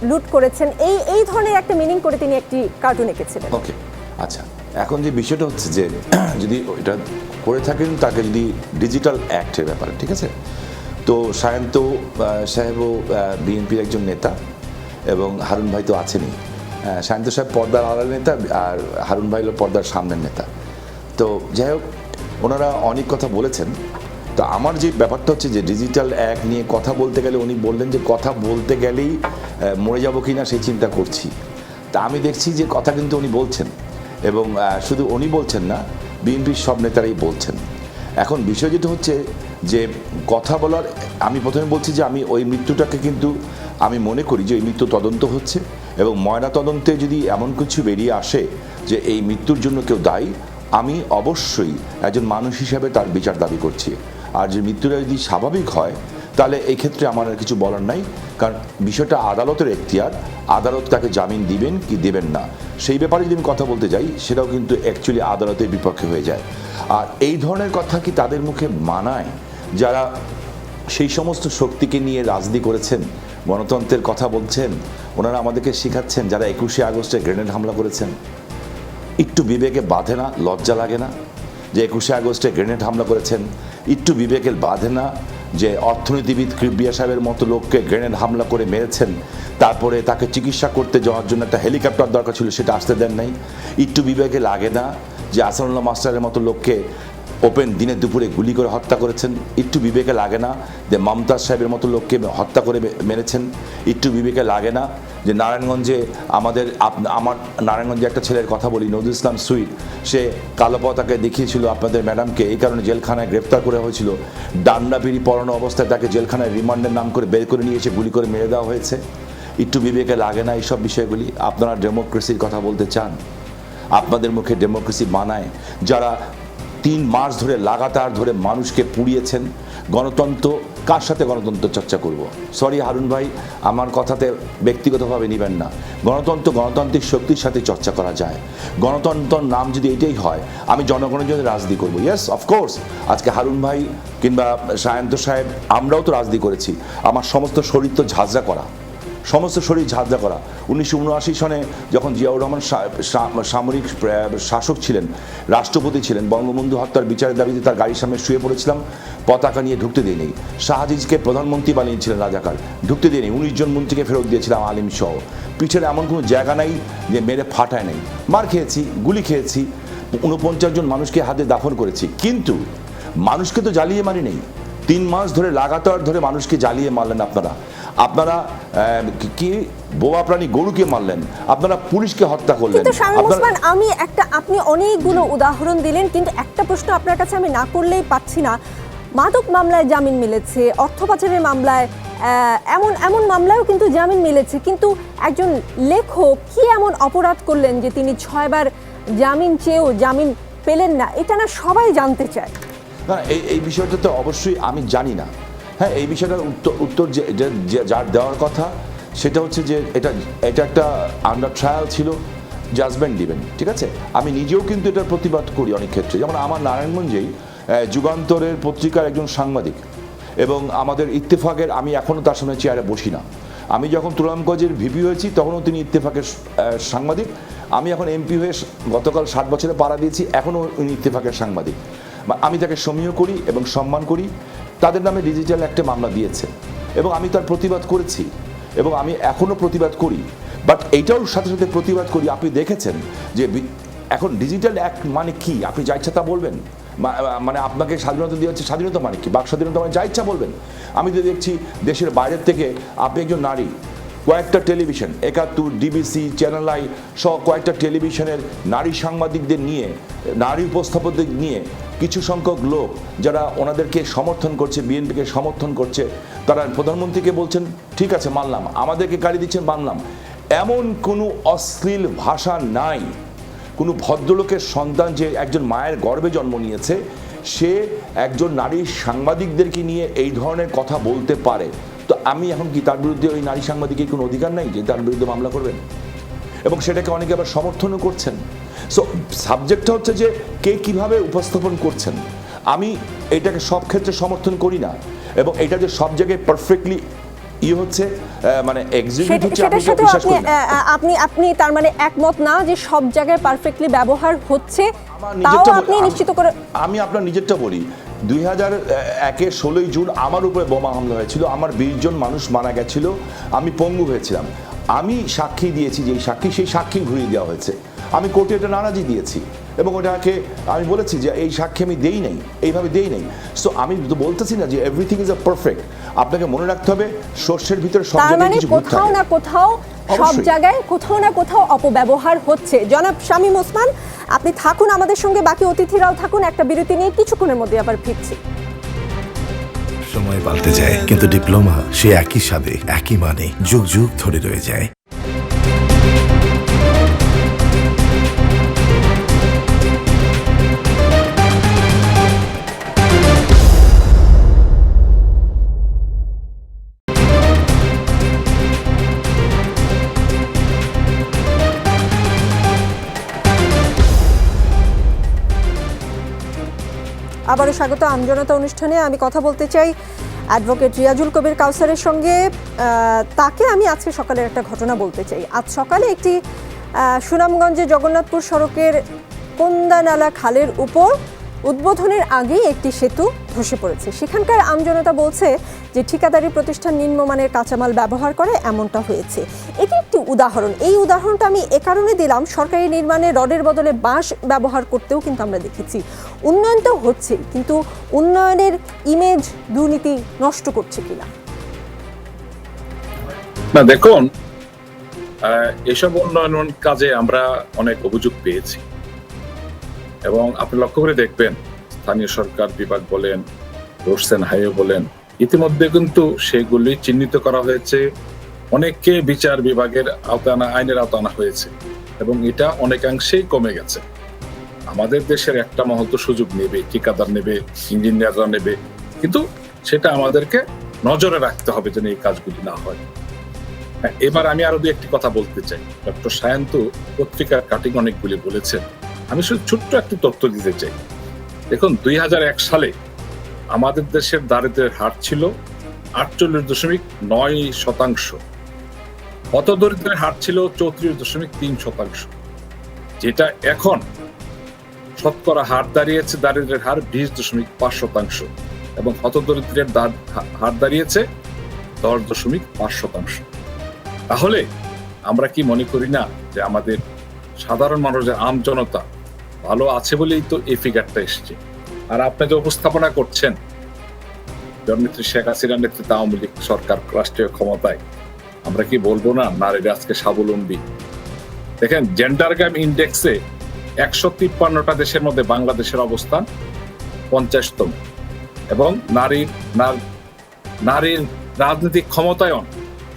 লুট করেছেন, এই ধরনের একটা মিনিং করে তিনি একটি কার্টুন এঁকেছিলেন। ওকে, আচ্ছা। এখন যে বিষয়টা হচ্ছে যে যদি এটা করে থাকেন, তাকে যদি ডিজিটাল অ্যাক্টের ব্যাপারে, ঠিক আছে, তো সায়ন্ত সাহেবও বিএনপির একজন নেতা, এবং হারুন ভাই তো আছেনই। সায়ন্ত সাহেব পর্দার আড়ালের নেতা, আর হারুন ভাই হলো পর্দার সামনের নেতা। তো যাই হোক, ওনারা অনেক কথা বলেছেন। তো আমার যে ব্যাপারটা হচ্ছে যে ডিজিটাল অ্যাক্ট নিয়ে কথা বলতে গেলে উনি বললেন যে কথা বলতে গেলেই মরে যাবো কি না সেই চিন্তা করছি। তা আমি দেখছি যে কথা কিন্তু উনি বলছেন, এবং শুধু উনি বলছেন না, বিএনপির সব নেতারাই বলছেন। এখন বিষয় যেটা হচ্ছে যে কথা বলার, আমি প্রথমে বলছি যে আমি ওই মৃত্যুটাকে কিন্তু আমি মনে করি যে এই মৃত্যু তদন্ত হচ্ছে, এবং ময়না তদন্তে যদি এমন কিছু বেরিয়ে আসে যে এই মৃত্যুর জন্য কেউ দায়ী, আমি অবশ্যই একজন মানুষ হিসাবে তার বিচার দাবি করছি। আর যে মৃত্যুটা যদি স্বাভাবিক হয়, তাহলে এই ক্ষেত্রে আমার আর কিছু বলার নাই, কারণ বিষয়টা আদালতের এখতিয়ার। আদালত তাকে জামিন দিবেন কি দেবেন না, সেই ব্যাপারে যদি আমি কথা বলতে যাই, সেটাও কিন্তু অ্যাকচুয়ালি আদালতের বিপক্ষে হয়ে যায়। আর এই ধরনের কথা কি তাদের মুখে মানায়, যারা সেই সমস্ত শক্তিকে নিয়ে রাজনীতি করেছেন, গণতন্ত্রের কথা বলছেন, ওনারা আমাদেরকে শেখাচ্ছেন, যারা 21শে আগস্টে গ্রেনেড হামলা করেছেন? একটু বিবেকে বাঁধে না, লজ্জা লাগে না যে 21শে আগস্টে গ্রেনেড হামলা করেছেন? একটু বিবেকের বাঁধে না যে অর্থনীতিবিদ কিবরিয়া সাহেবের মতো লোককে গ্রেনেড হামলা করে মেরেছেন, তারপরে তাকে চিকিৎসা করতে যাওয়ার জন্য একটা হেলিকপ্টার দরকার ছিল, সেটা আসতে দেন নাই? একটু বিবেকে লাগে না যে আসানুল্লাহ মাস্টারের মতো লোককে ওপেন দিনে দুপুরে গুলি করে হত্যা করেছেন, একটু বিবেকে লাগে না যে মমতাজ সাহেবের মতো লোককে হত্যা করে মেরেছেন? একটু বিবেকে লাগে না যে নারায়ণগঞ্জে আমার নারায়ণগঞ্জে একটা ছেলের কথা বলি, নজরুল ইসলাম সুইট, সে কালো পতাকা দেখিয়েছিল আপনাদের ম্যাডামকে, এই কারণে জেলখানায় গ্রেফতার করা হয়েছিল। ডান্ডা বিড়ি পরানো অবস্থায় তাকে জেলখানায় রিমান্ডের নাম করে বের করে নিয়ে এসে গুলি করে মেরে দেওয়া হয়েছে। একটু বিবেকে লাগে না এইসব বিষয়গুলি? আপনারা ডেমোক্রেসির কথা বলতে চান? আপনাদের মুখে ডেমোক্রেসি মানায়? যারা 3 মাস ধরে লাগাতার ধরে মানুষকে পুড়িয়েছেন, গণতন্ত্র, কার সাথে গণতন্ত্র চর্চা করব? সরি হারুন ভাই, আমার কথাতে ব্যক্তিগতভাবে নেবেন না। গণতন্ত্র গণতান্ত্রিক শক্তির সাথে চর্চা করা যায়। গণতন্ত্রের নাম যদি এটাই হয়, আমি জনগণের জন্য রাজনীতি করবো। ইয়েস, অফকোর্স, আজকে হারুন ভাই কিংবা সায়ন্ত সাহেব, আমরাও তো রাজনীতি করেছি। আমার সমস্ত শরীর তো ঝাঁঝরা করা, সমস্ত শরীর ঝাঁঝরা করা। 1979 সনে যখন জিয়াউর রহমান সামরিক শাসক ছিলেন, রাষ্ট্রপতি ছিলেন, বঙ্গবন্ধু হত্যার বিচারের দাবিতে তার গাড়ির সামনে শুয়ে পড়েছিলাম, পতাকা নিয়ে ঢুকতে দিইনি। শাহজিজকে প্রধানমন্ত্রী বানিয়েছিলেন রাজাকার, ঢুকতে দিইনি। 19 জন মন্ত্রীকে ফেরত দিয়েছিলাম আলিম সহ। পিঠের এমন কোনো জায়গা নাই যে মেরে ফাটায় নেই। মার খেয়েছি, গুলি খেয়েছি, 49 জন মানুষকে হাতে দাফন করেছি, কিন্তু মানুষকে তো জ্বালিয়ে মারি নেই। 3 মাস ধরে লাগাতার ধরে মানুষকে জ্বালিয়ে মারলেন আপনারা কি বোবা প্রাণী গরুকে মারলেন, আপনারা পুলিশকে হত্যা করলেন। কিন্তু শামীম ওসমান, আপনি অনেকগুলো উদাহরণ দিলেন, কিন্তু একটা প্রশ্ন আপনার কাছে আমি না করলেই পাচ্ছি না। মাদক মামলায় জামিন মিলেছে, অর্থ পাচারের মামলায়, এমন মামলায়ও কিন্তু জামিন মিলেছে, কিন্তু একজন লেখক কি এমন অপরাধ করলেন যে তিনি 6 বার জামিন চেয়েও জামিন পেলেন না? এটা না সবাই জানতে চায়। না, এই বিষয়টা তো অবশ্যই আমি জানি না। হ্যাঁ, এই বিষয়টার উত্তর যার দেওয়ার কথা সেটা হচ্ছে যে এটা একটা আন্ডার ট্রায়াল ছিল, জাজমেন্ট দিবেন, ঠিক আছে? আমি নিজেও কিন্তু এটার প্রতিবাদ করি অনেক ক্ষেত্রে। যেমন আমার নারায়ণগঞ্জেই যুগান্তরের পত্রিকার একজন সাংবাদিক এবং আমাদের ইত্তেফাকের, আমি এখনও তার সামনে চেয়ারে বসি না। আমি যখন তুরামগঞ্জের ভিপি হয়েছি তখনও তিনি ইত্তেফাকের সাংবাদিক। আমি এখন এমপি হয়ে গতকাল 7 বছরে পাড়া দিয়েছি, এখনও উনি ইত্তেফাকের সাংবাদিক। আমি তাকে সমীহ করি এবং সম্মান করি। তাদের নামে ডিজিটাল একটা মামলা দিয়েছে এবং আমি তার প্রতিবাদ করেছি এবং আমি এখনও প্রতিবাদ করি। বাট এইটাও সাথে সাথে প্রতিবাদ করি, আপনি দেখেছেন যে এখন ডিজিটাল অ্যাক্ট মানে কি? আপনি যা ইচ্ছা তা বলবেন, মানে আপনাকে স্বাধীনতা দেওয়া হচ্ছে। স্বাধীনতা মানে কি? বাক স্বাধীনতা মানে যা ইচ্ছা বলবেন। আমি তো দেখছি দেশের বাইরের থেকে আপনি একজন নারী, কয়েকটা টেলিভিশন, 71, ডিবিসি, চ্যানেল আই সহ কয়েকটা টেলিভিশনের নারী সাংবাদিকদের নিয়ে, নারী উপস্থাপকদের নিয়ে কিছু সংখ্যক লোক যারা ওনাদেরকে সমর্থন করছে, বিএনপিকে সমর্থন করছে, তারা প্রধানমন্ত্রীকে বলছেন ঠিক আছে মানলাম, আমাদেরকে গালি দিচ্ছেন মানলাম। এমন কোনো অশ্লীল ভাষা নাই। কোনো ভদ্রলোকের সন্তান যে একজন মায়ের গর্ভে জন্ম নিয়েছে, সে একজন নারী সাংবাদিকদেরকে নিয়ে এই ধরনের কথা বলতে পারে। তো আমি এখন কি তার বিরুদ্ধে ওই নারী সাংবাদিকের কোনো অধিকার নাই যে তার বিরুদ্ধে মামলা করবেন? এবং সেটাকে অনেকে আবার সমর্থনও করছেন। সো সাবজেক্টটা হচ্ছে যে কে কিভাবে উপস্থাপন করছেন। আমি এটাকে সব ক্ষেত্রে সমর্থন করি না, এবং এটা যে সব জায়গায় পারফেক্টলি হচ্ছে মানে এক্সিকিউট হচ্ছে, আমি তো বিশ্বাস করি না। আপনি তার মানে একমত না যে সব জায়গায় পারফেক্টলি ব্যবহার হচ্ছে, তাও আপনি নিশ্চিত করে। আমি আপনার নিজেরটা বলি, 2001-এর 16 জুন আমার উপরে বোমা হামলা হয়েছিল, আমার 20 জন মানুষ মারা গেছিল, আমি পঙ্গু হয়েছিলাম। আমি সাক্ষী দিয়েছি, যেই সাক্ষী, সেই সাক্ষী ঘুরিয়ে দেওয়া হয়েছে। আমি কোর্টে এটা নারাজি দিয়েছি এবং ওটাকে আমি বলেছি যে এই সাক্ষী আমি দেই নাই, এইভাবে দেই নাই। সো আমি তো বলতেছি না যে এভরিথিং ইজ আ পারফেক্ট। আপনাকে মনে রাখতে হবে সর্ষের ভিতরে সব জায়গায় কিছু ভূত থাকে। কোথাও না কোথাও, সব জায়গায় কোথাও না কোথাও অপব্যবহার হচ্ছে। জনাব শামীম ওসমান, আপনি থাকুন আমাদের সঙ্গে, বাকি অতিথিরাও থাকুন। একটা বিরতি নিয়ে কিছুক্ষণের মধ্যে আবার ফিরছি। সময় পাল্টে যায়, কিন্তু ডিপ্লোমা সে একই স্বাদে, একই মানে যুগ যুগ ধরে রয়ে যায়। আবারও স্বাগত আমজনতা অনুষ্ঠানে। আমি কথা বলতে চাই অ্যাডভোকেট রিয়াজুল কবির কাউসারের সঙ্গে। তাকে আমি আজকে সকালের একটা ঘটনা বলতে চাই। আজ সকালে একটি সুনামগঞ্জে জগন্নাথপুর সড়কের কোন্দানালা খালের উপর উদ্বোধনের আগেই একটি সেতু ধসে পড়েছে। সেখানকার আমজনতা বলছে যে ঠিকাদারি প্রতিষ্ঠান নিম্নমানের কাঁচামাল ব্যবহার করে এমনটা হয়েছে। এটি একটি উদাহরণ। এই উদাহরণটা আমি এ কারণে দিলাম, সরকারি নির্মাণে রডের বদলে বাঁশ ব্যবহার করতেও কিন্তু আমরা দেখেছি। উন্নয়ন তো হচ্ছে, কিন্তু উন্নয়নের ইমেজ দুর্নীতি নষ্ট করছে কিনা? না দেখুন, এসব উন্নয়ন কাজে আমরা অনেক অভিযোগ পেয়েছি এবং আপনি লক্ষ্য করে দেখবেন স্থানীয় সরকার বিভাগ বলেন, রোডস এন্ড হাইওয়ে বলেন, ইতিমধ্যে কিন্তু সেগুলি চিহ্নিত করা হয়েছে, অনেককে বিচার বিভাগের আওতানা আইনের আওতানা হয়েছে এবং এটা অনেকাংশেই কমে গেছে। আমাদের দেশের একটা মহল তো সুযোগ নেবে, ঠিকাদার নেবে, ইঞ্জিনিয়াররা নেবে, কিন্তু সেটা আমাদেরকে নজরে রাখতে হবে যেন এই কাজগুলি না হয়। এবার আমি আরো দু একটি কথা বলতে চাই। ডক্টর সায়ন্ত পত্রিকার কাটিং অনেকগুলি বলেছেন, আমি শুধু ছোট্ট একটি তথ্য দিতে চাই। দেখুন 2001 সালে আমাদের দেশের দারিদ্র্যের হার ছিল 48.9%, হতদরিদ্রের হার ছিল 34.3%, যেটা এখন শতকরা হার দাঁড়িয়েছে, দারিদ্র্যের হার 20.5% এবং হতদরিদ্রের হার দাঁড়িয়েছে 10.5%। তাহলে আমরা কি মনে করি না যে আমাদের সাধারণ মানুষের আমজনতা ভালো আছে বলেই তো এই ফিগারটা এসছে? আর আপনি যে উপস্থাপনা করছেন জননেত্রী শেখ হাসিনার নেতৃত্বে আওয়ামী লীগ সরকার রাষ্ট্রীয় ক্ষমতায়, আমরা কি বলবো না নারীরা আজকে স্বাবলম্বী? দেখেন জেন্ডার গ্যাপ ইন্ডেক্সে 153টা দেশের মধ্যে বাংলাদেশের অবস্থান 50তম এবং নারীর রাজনৈতিক ক্ষমতায়ন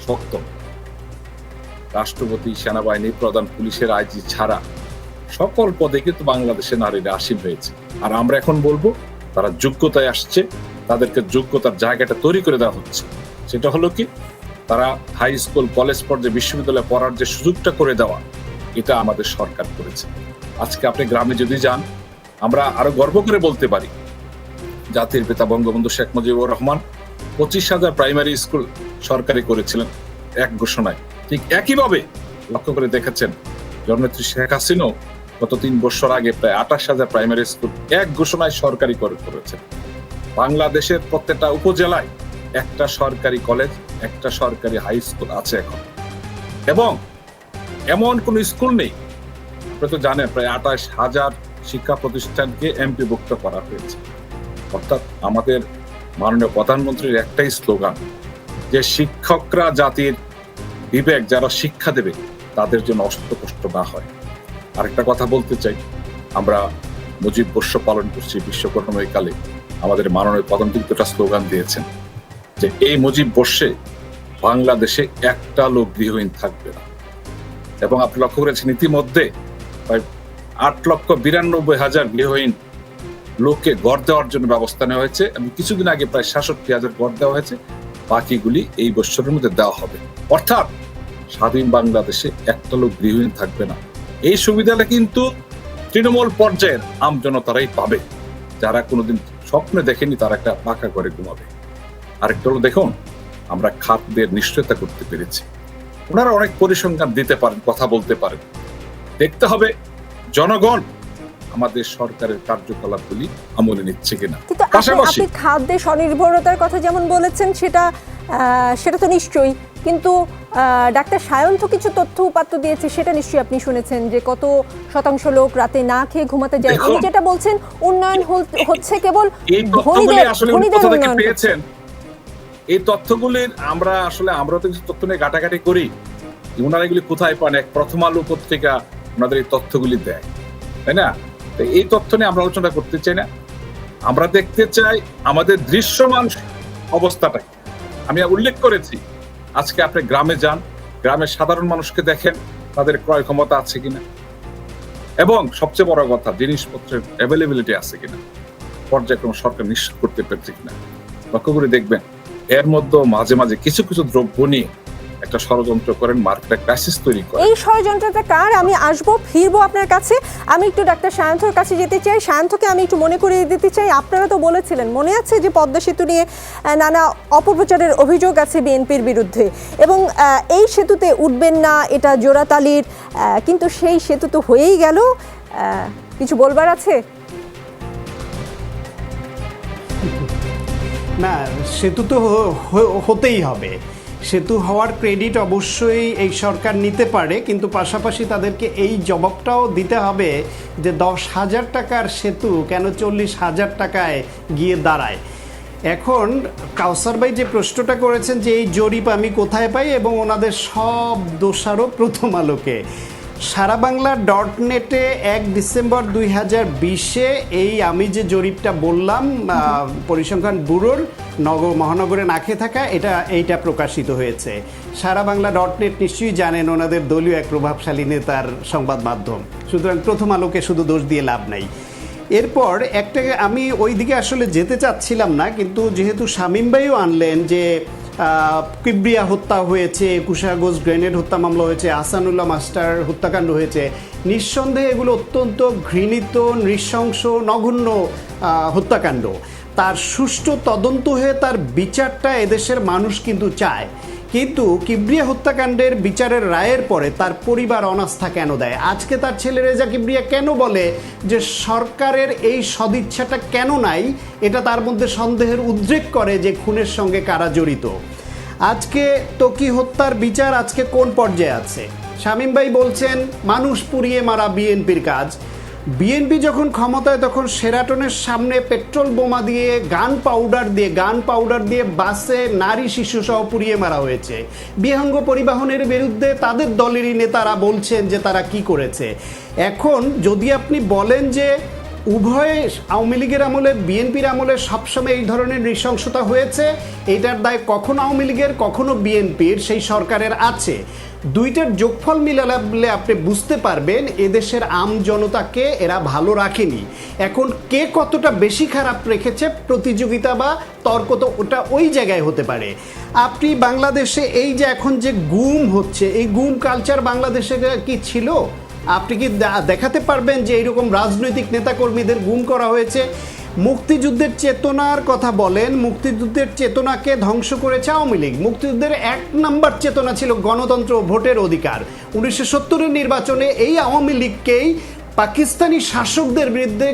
7ম। রাষ্ট্রপতি, সেনাবাহিনী প্রধান, পুলিশের আইজি ছাড়া সকল পদে কিন্তু বাংলাদেশে নারীরা আসীন হয়েছে। আর আমরা এখন বলবো তারা যোগ্যতায় আসছে, তাদেরকে যোগ্যতার জায়গাটা তৈরি করে দেওয়া হচ্ছে। সেটা হলো কি, তারা হাই স্কুল, কলেজ পর্যায়ে, বিশ্ববিদ্যালয়ে পড়ার যে সুযোগটা করে দেওয়া, এটা আমাদের সরকার করেছে। আজকে আপনি গ্রামে যদি যান, আমরা আরো গর্ব করে বলতে পারি জাতির পিতা বঙ্গবন্ধু শেখ মুজিবুর রহমান 25,000 প্রাইমারি স্কুল সরকারি করেছিলেন এক ঘোষণায়। ঠিক একইভাবে লক্ষ্য করে দেখেছেন জননেত্রী শেখ হাসিনাও গত 3 বছর আগে প্রায় 28,000 প্রাইমারি স্কুল এক ঘোষণায় সরকারি করেছেন। বাংলাদেশের প্রত্যেকটা উপজেলায় একটা সরকারি কলেজ, একটা সরকারি হাই স্কুল আছে এখন, এবং এমন কোন স্কুল নেই। আপনি তো জানেন প্রায় 28,000 শিক্ষা প্রতিষ্ঠানকে এমপিভুক্ত করা হয়েছে। অর্থাৎ আমাদের মাননীয় প্রধানমন্ত্রীর একটাই স্লোগান যে শিক্ষকরা জাতির বিবেক, যারা শিক্ষা দেবে তাদের জন্য কষ্ট না হয়। আরেকটা কথা বলতে চাই, আমরা মুজিব বর্ষ পালন করছি, বিশ্বকর্মা কালে আমাদের মাননীয় প্রধানমন্ত্রী একটা স্লোগান দিয়েছেন যে এই মুজিব বর্ষে বাংলাদেশে একটা লোক গৃহহীন থাকবে না। এবং আপনি লক্ষ্য করেছেন ইতিমধ্যে প্রায় 8,92,000 গৃহহীন লোককে ঘর দেওয়ার জন্য ব্যবস্থা নেওয়া হয়েছে এবং কিছুদিন আগে প্রায় 66,000 ঘর দেওয়া হয়েছে, বাকিগুলি এই বছরের মধ্যে দেওয়া হবে। অর্থাৎ স্বাধীন বাংলাদেশে একটা লোক গৃহহীন থাকবে না। এই সুবিধাটা কিন্তু তৃণমূল পর্যায়ের আমজনতারাই পাবে, যারা কোনোদিন স্বপ্নে দেখেনি তারা একটা পাকা করে ঘুমাবে। আরেকটা হলো দেখুন, আমরা খাতদের নিশ্চয়তা করতে পেরেছি। ওনারা অনেক পরিসংখ্যান দিতে পারেন, কথা বলতে পারেন, দেখতে হবে জনগণ আমাদের সরকারের কার্যকলাপগুলি আমলে নিচ্ছে কিনা। কিন্তু আপনি খাদ্যে স্বনির্ভরতার কথা যেমন বলেছেন, সেটা তো নিশ্চয়ই, কিন্তু ডাক্তার সায়ন্ত কিছু তথ্য উপাত্ত দিয়েছে, সেটা নিশ্চয়ই আপনি শুনেছেন যে কত শতাংশ লোক রাতে না খেয়ে ঘুমাতে যায়। উনি যেটা বলছেন উন্নয়ন হচ্ছে কেবল ধনীদের উন্নয়ন পেয়েছেন। এই তথ্যগুলির আমরা তো কিছু তথ্য নিয়ে ঘাটাঘাটি করি, ওনারা এগুলি কোথায় পান? এক প্রথম আলো পত্রিকা ওনাদের এই তথ্যগুলি দেয়, তাই না? এই তথ্য নিয়ে আমরা আলোচনা করতে চাই না, আমরা দেখতে চাই আমাদের দৃশ্যমান অবস্থাটা। আমি উল্লেখ করেছি, আজকে আপনি গ্রামে যান, গ্রামের সাধারণ মানুষকে দেখেন তাদের ক্রয় ক্ষমতা আছে কিনা, এবং সবচেয়ে বড় কথা জিনিসপত্রের অ্যাভেলেবিলিটি আছে কিনা, পর্যায়ক্রমে সরকার নিশ্চিত করতে পেরেছে কিনা লক্ষ্য করে দেখবেন। এর মধ্যে মাঝে মাঝে কিছু কিছু দ্রব্য নিয়ে একটা ষড়যন্ত্র করেন, মার্কেটে ক্রাইসিস তৈরি করেন। এই ষড়যন্ত্রটা কার? আমি ফিরবো আপনার কাছে। আমি একটু ডাক্তার সায়ন্তর কাছে যেতে চাই। সায়ন্তকে আমি একটু মনে করিয়ে দিতে চাই, আপনারা তো বলেছিলেন, মনে আছে যে পদ্মা সেতু নিয়ে নানা অপপ্রচারের অভিযোগ আছে বিএনপির বিরুদ্ধে, এবং এই সেতুতে উঠবেন না, এটা জোড়াতালির, কিন্তু সেই সেতু তো হয়েই গেল। কিছু বলবার আছে? না, সেতু তো হতেই হবে। সেতু হওয়ার ক্রেডিট অবশ্যই এই সরকার নিতে পারে, কিন্তু পাশাপাশি তাদেরকে এই জবাবটাও দিতে হবে যে 10,000 টাকার সেতু কেন 40,000 টাকায় গিয়ে দাঁড়ায়। এখন কাউসার ভাই যে প্রশ্নটা করেছেন যে এই জরিপ আমি কোথায় পাই, এবং ওনাদের সব দোষারোপ প্রথম আলোকে। সারা বাংলা .নেটে 1 ডিসেম্বর 2020-এ এই আমি যে জরিপটা বললাম পরিসংখ্যান ব্যুরোর মহানগরে না খেয়ে থাকা, এইটা প্রকাশিত হয়েছে। সারা বাংলা .নেট নিশ্চয়ই জানেন, ওনাদের দলীয় এক প্রভাবশালী নেতার সংবাদ মাধ্যম, সুতরাং প্রথম আলোকে শুধু দোষ দিয়ে লাভ নাই। এরপর একটা আমি ওই দিকে আসলে যেতে চাচ্ছিলাম না, কিন্তু যেহেতু শামীম ভাইও আনলেন যে কিবরিয়া হত্যা হয়েছে, 21 আগস্ট গ্রেনেড হত্যা মামলা হয়েছে, আহসানুল্লাহ মাস্টার হত্যাকাণ্ড হয়েছে, নিঃসন্দেহে এগুলো অত্যন্ত ঘৃণিত, নৃশংস, নগণ্য হত্যাকাণ্ড। তার সুষ্ঠু তদন্ত হয়ে তার বিচারটা এদেশের মানুষ কিন্তু চায়। কিন্তু কিবরিয়া হত্যাকাণ্ডের বিচারের রায়ের পরে তার পরিবার অনাস্থা কেন দেয়? আজকে তার ছেলে রেজা কিবরিয়া কেন বলে যে সরকারের এই সদিচ্ছাটা কেন নাই? এটা তার মধ্যে সন্দেহের উদ্রেক করে যে খুনের সঙ্গে কারা জড়িত। আজকে ত্বকী হত্যার বিচার আজকে কোন পর্যায়ে আছে? শামীম ভাই বলছেন মানুষ পুড়িয়ে মারা বিএনপির কাজ। বিএনপি যখন ক্ষমতায় তখন শেরাটনের সামনে পেট্রোল বোমা দিয়ে গান পাউডার দিয়ে বাসে নারী শিশু সহ পুড়িয়ে মারা হয়েছে। বিহঙ্গ পরিবহনের বিরুদ্ধে তাদের দলেরই নেতারা বলছেন যে তারা কি করেছে। এখন যদি আপনি বলেন যে উভয় আওয়ামী লীগের আমলে বিএনপির আমলে সবসময় এই ধরনের নৃশংসতা হয়েছে, এটার দায় কখনো আওয়ামী লীগের কখনো বিএনপির, সেই সরকারের আছে। দুইটার যোগফল মিলালে আপনি বুঝতে পারবেন এদেশের আম জনতাকে এরা ভালো রাখেনি। এখন কে কতটা বেশি খারাপ রেখেছে, প্রতিযোগিতা বা তর্ক তো ওটা ওই জায়গায় হতে পারে। আপনি বাংলাদেশে এই যে এখন যে গুম হচ্ছে, এই গুম কালচার বাংলাদেশে কি ছিল? আপনি কি দেখাতে পারবেন যে এইরকম রাজনৈতিক নেতাকর্মীদের গুম করা হয়েছে? মুক্তিযুদ্ধের চেতনার কথা বলেন, মুক্তিযুদ্ধের চেতনাকে ধ্বংস করেছে আওয়ামী লীগ। মুক্তিযুদ্ধের 1 নম্বর চেতনা ছিল গণতন্ত্র, ভোটের অধিকার। 1970-এর নির্বাচনে এই আওয়ামী লীগকেই পাকিস্তানি শাসকদের বিরুদ্ধে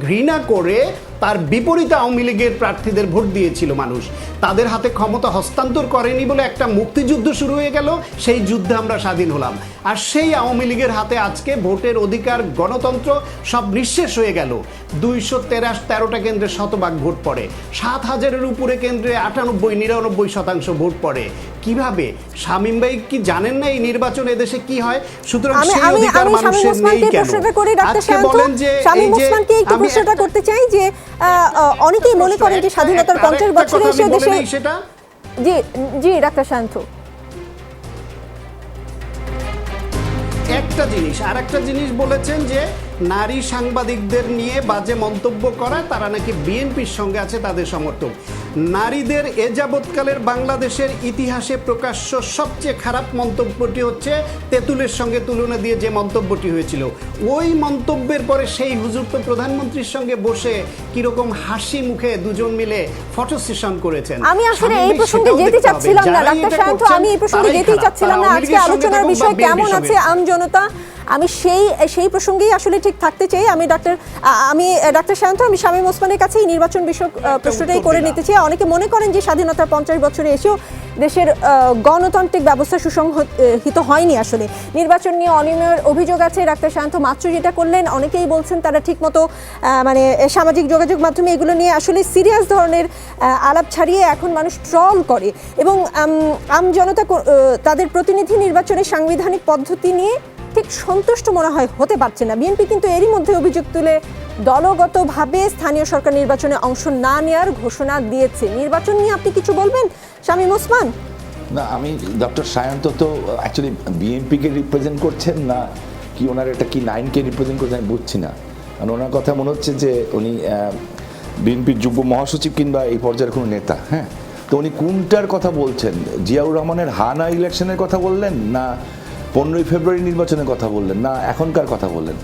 ঘৃণা করে তার বিপরীতে আওয়ামী লীগের প্রার্থীদের ভোট দিয়েছিল মানুষ। তাদের হাতে ক্ষমতা হস্তান্তর করেনি বলে একটা মুক্তিযুদ্ধ শুরু হয়ে গেল, সেই যুদ্ধে আমরা স্বাধীন হলাম। আর সেই আওয়ামী লীগের হাতে আজকে ভোটের অধিকার, গণতন্ত্র সব নিঃশেষ হয়ে গেল। 213টা কেন্দ্রে শতভাগ ভোট পড়ে, 7,000-এর উপরে কেন্দ্রে 98-99% ভোট পড়ে। কিভাবে? শামীম ভাই কি জানেন না এই নির্বাচন এদেশে কি হয়? সুতরাং সেই অধিকার মানুষের নেই কেন? আজকে বলেন যে শামীম ওসমানকে একটু প্রশ্নটা করতে চাই যে অনেকেই মনে করেন যে স্বাধীনতার 50 বছরে এসে দেশে জি ডাক্তার শান্ত একটা জিনিস, আর একটা জিনিস বলেছেন যে নারী সাংবাদিকদের নিয়ে বাজে মন্তব্য করা, তারা নাকি বিএনপির সঙ্গে আছে, তাদের সমর্থক। নারীদের এ যাবৎকালের বাংলাদেশের ইতিহাসে প্রকাশ্য সবচেয়ে খারাপ মন্তব্যটি হচ্ছে তেঁতুলের সঙ্গে তুলনা দিয়ে যে মন্তব্যটি হয়েছিল। ওই মন্তব্যের পরে সেই হুজুর তো প্রধানমন্ত্রীর সঙ্গে বসে কিরকম হাসি মুখে দুজন মিলে ফটো সেশন করেছেন। আমি আসলে এই প্রসঙ্গে যেতে চাচ্ছিলাম না ডাক্তার শান্ত, আমি এই প্রসঙ্গে যেতেই চাচ্ছিলাম না। আজকে আলোচনার বিষয় কেমন আছে আমজনতা, আমি সেই প্রসঙ্গেই আসলে ঠিক থাকতে চাই। আমি ডাক্তার শান্ত, আমি শামীম ওসমানের কাছে এই নির্বাচন বিষয়ক প্রশ্নটাই করে নিতে চাই। অনেকে মনে করেন যে স্বাধীনতার 50 বছরে এসেও দেশের গণতান্ত্রিক ব্যবস্থা সুসংহত হয়নি। আসলে নির্বাচন নিয়ে অনিয়মের অভিযোগ আছে। ডাক্তার শান্ত মাত্র যেটা করলেন, অনেকেই বলছেন তারা ঠিকমতো মানে সামাজিক যোগাযোগ মাধ্যমে এগুলো নিয়ে আসলে সিরিয়াস ধরনের আলাপ ছাড়িয়ে এখন মানুষ ট্রল করে, এবং আমজনতা তাদের প্রতিনিধি নির্বাচনের সাংবিধানিক পদ্ধতি নিয়ে ঠিক সন্তুষ্ট মনে হয় হতে পারছে না। বিএনপি কিন্তু এরই মধ্যে অভিযোগ তুলে দলগতভাবে স্থানীয় সরকার নির্বাচনে অংশ না নেওয়ার ঘোষণা দিয়েছে। নির্বাচন নিয়ে আপনি কিছু বলবেন শামীম ওসমান? না, আমি ডক্টর সায়ন্ত তো অ্যাকচুয়ালি বিএনপিকে রিপ্রেজেন্ট করছেন না কি ওনার এটা কি 9কে রিপ্রেজেন্ট করছেন আমি বুঝছি না। কারণ ওনার কথা মনে হচ্ছে যে উনি বিএনপির যুগ্ম মহাসচিব কিংবা এই পর্যায়ের কোনো নেতা। হ্যাঁ, তো উনি কোনটার কথা বলছেন? জিয়াউর রহমানের হানা ইলেকশনের কথা বললেন, না 15ই ফেব্রুয়ারি নির্বাচনের কথা বললেন, না এখনকার কথা বললেন?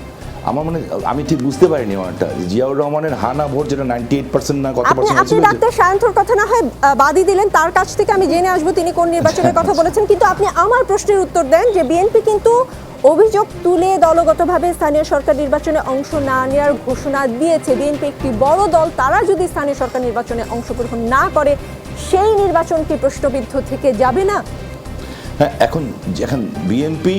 আমার মনে আমি ঠিক বুঝতে পারিনি ওনারটা। জিয়াউর রহমানের হানা ভোট যেটা 98% না কত পার্সেন্ট আপনি ডাক্তার শান্তর কথা না হয় বাদই দিলেন, তার কাছ থেকে আমি জেনে আসবো তিনি কোন নির্বাচনের কথা বলেছেন, কিন্তু আপনি আমার প্রশ্নের উত্তর দেন যে বিএনপি কিন্তু অভিযোগ তুলে দলগতভাবে স্থানীয় সরকার নির্বাচনে অংশ না নেওয়ার ঘোষণা দিয়েছে বিএনপি, একটি বড় দল। তারা যদি স্থানীয় সরকার নির্বাচনে অংশগ্রহণ না করে, সেই নির্বাচন কি প্রশ্নবিদ্ধ থেকে যাবে না? হ্যাঁ, এখন বিএনপি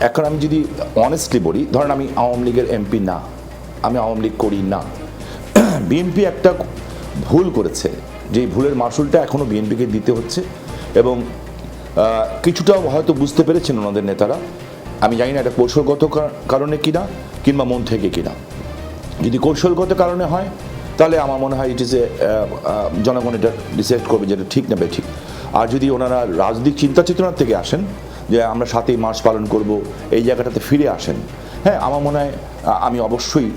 এখন আমি যদি অনেস্টলি বলি, ধরেন আমি আওয়ামী লীগের এমপি না, আমি আওয়ামী লীগ করি না, বিএনপি একটা ভুল করেছে, যে ভুলের মাসুলটা এখনও বিএনপিকে দিতে হচ্ছে এবং কিছুটা হয়তো বুঝতে পেরেছেন ওনাদের নেতারা। আমি জানি না এটা কৌশলগত কারণে কিনা কিংবা মন থেকে কিনা। যদি কৌশলগত কারণে হয় তাহলে আমার মনে হয় ইট ইজ জনগণ এটা ডিসাইড করবে যে এটা ঠিক না ঠিক। আর যদি ওনারা রাজনৈতিক চিন্তা চেতনার থেকে আসেন যে আমরা 7ই মার্চ পালন করব, এই জায়গাটাতে ফিরে আসেন, হ্যাঁ, আমার মনে হয় আমি অবশ্যই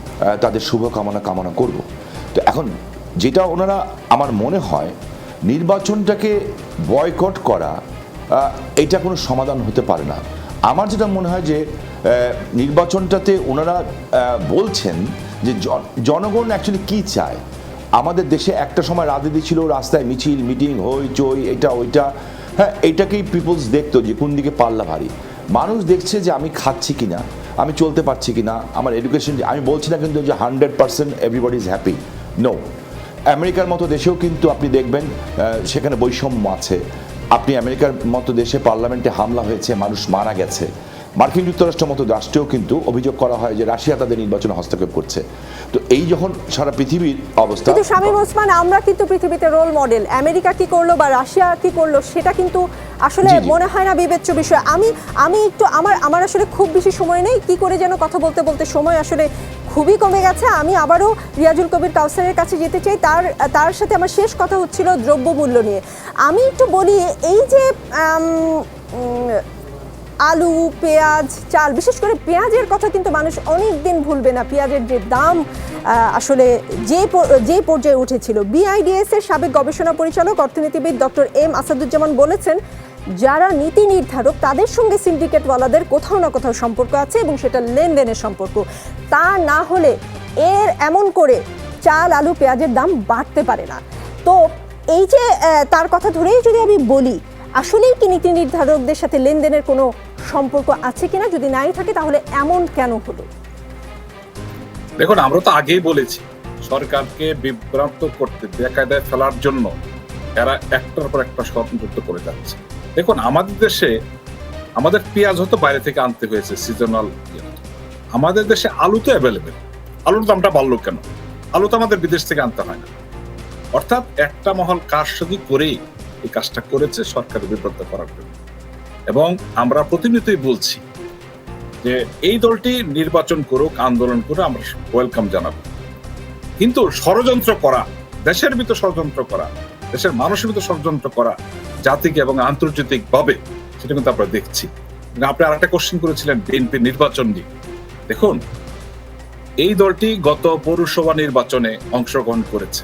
তাদের শুভকামনা কামনা করব। তো এখন যেটা ওনারা, আমার মনে হয় নির্বাচনটাকে বয়কট করা এটা কোনো সমাধান হতে পারে না। আমার যেটা মনে হয় যে নির্বাচনটাতে ওনারা বলছেন যে জনগণ অ্যাকচুয়ালি কী চায়। আমাদের দেশে একটা সময় রাজনীতি ছিল, রাস্তায় মিছিল মিটিং হইচই এটা ওইটা, হ্যাঁ, এইটাকেই পিপলস দেখতো যে কোন দিকে পাল্লা ভারী। মানুষ দেখছে যে আমি খাচ্ছি কিনা, আমি চলতে পারছি কিনা, আমার এডুকেশন। আমি বলছি না কিন্তু যে 100% এভরিবডি ইজ হ্যাপি, নো। আমেরিকার মতো দেশেও কিন্তু আপনি দেখবেন সেখানে বৈষম্য আছে। আপনি আমেরিকার মতো দেশে পার্লামেন্টে হামলা হয়েছে, মানুষ মারা গেছে। মার্কিন যুক্তরাষ্ট্রের মতো রাষ্ট্রেও কিন্তু অভিযোগ করা হয় যে রাশিয়া তাদের নির্বাচনে হস্তক্ষেপ করছে। তো এই যখন সারা পৃথিবীর অবস্থা, কিন্তু শামীম ওসমান, আমরা কিন্তু পৃথিবীতে রোল মডেল। আমেরিকা কি করলো বা রাশিয়া কি করলো সেটা কিন্তু আসলে মনে হয় না বিবেচ্য বিষয়। আমি একটু আমার আসলে খুব বেশি সময় নেই, কি করে যেন কথা বলতে বলতে সময় আসলে খুবই কমে গেছে। আমি আবারও রিয়াজুল কবির কাউসারের কাছে যেতে চাই। তার সাথে আমার শেষ কথা হচ্ছিল দ্রব্যমূল্য নিয়ে। আমি একটু বলি, এই যে আলু, পেঁয়াজ, চাল, বিশেষ করে পেঁয়াজের কথা কিন্তু মানুষ অনেক দিন ভুলবে না। পেঁয়াজের যে দাম আসলে যে পর্যায়ে উঠেছিল। বিআইডিএস এর সাবেক গবেষণা পরিচালক অর্থনীতিবিদ ডক্টর এম আসাদুজ্জামান বলেছেন, যারা নীতি নির্ধারক তাদের সঙ্গে সিন্ডিকেটওয়ালাদের কোথাও না কোথাও সম্পর্ক আছে এবং সেটা লেনদেনের সম্পর্ক। তা না হলে এমন করে চাল, আলু, পেঁয়াজের দাম বাড়তে পারে না। তো এই যে তার কথা ধরেই যদি আমি বলি, আসলেই কি নীতি নির্ধারকদের সাথে লেনদেনের কোনো সম্পর্ক আছে কিনা? যদি নাই থাকে তাহলে এমন কেন হলো? দেখুন, আমরা তো আগেই বলেছি সরকারকে বিভ্রান্ত করতে, বেকায়দায় ফেলার জন্য এরা একটার পর একটা ষড়যন্ত্র করে যাচ্ছে। দেখুন, আমাদের দেশে আমাদের পেঁয়াজ হয়তো বাইরে থেকে আনতে হয়েছে সিজনাল। আমাদের দেশে আলু তো অ্যাভেলেবেল। আলুর দামটা বাড়লো কেন? আলু তো আমাদের বিদেশ থেকে আনতে হয় না। অর্থাৎ একটা মহল কারসাজি করেই এই কাজটা করেছে সরকারের বিব্রত করার জন্য। এবং আমরা প্রতিনিয়তই বলছি যে এই দলটি নির্বাচন করুক, আন্দোলন করে আমরা ওয়েলকাম জানাবো। কিন্তু ষড়যন্ত্র করা, দেশের ভিতর ষড়যন্ত্র করা, দেশের মানুষের ভিতর ষড়যন্ত্র করা জাতিকে এবং আন্তর্জাতিক ভাবে, সেটা কিন্তু আমরা দেখছি। আপনি আর একটা কোশ্চেন করেছিলেন বিএনপি নির্বাচন নিয়ে। দেখুন, এই দলটি গত পৌরসভা নির্বাচনে অংশগ্রহণ করেছে।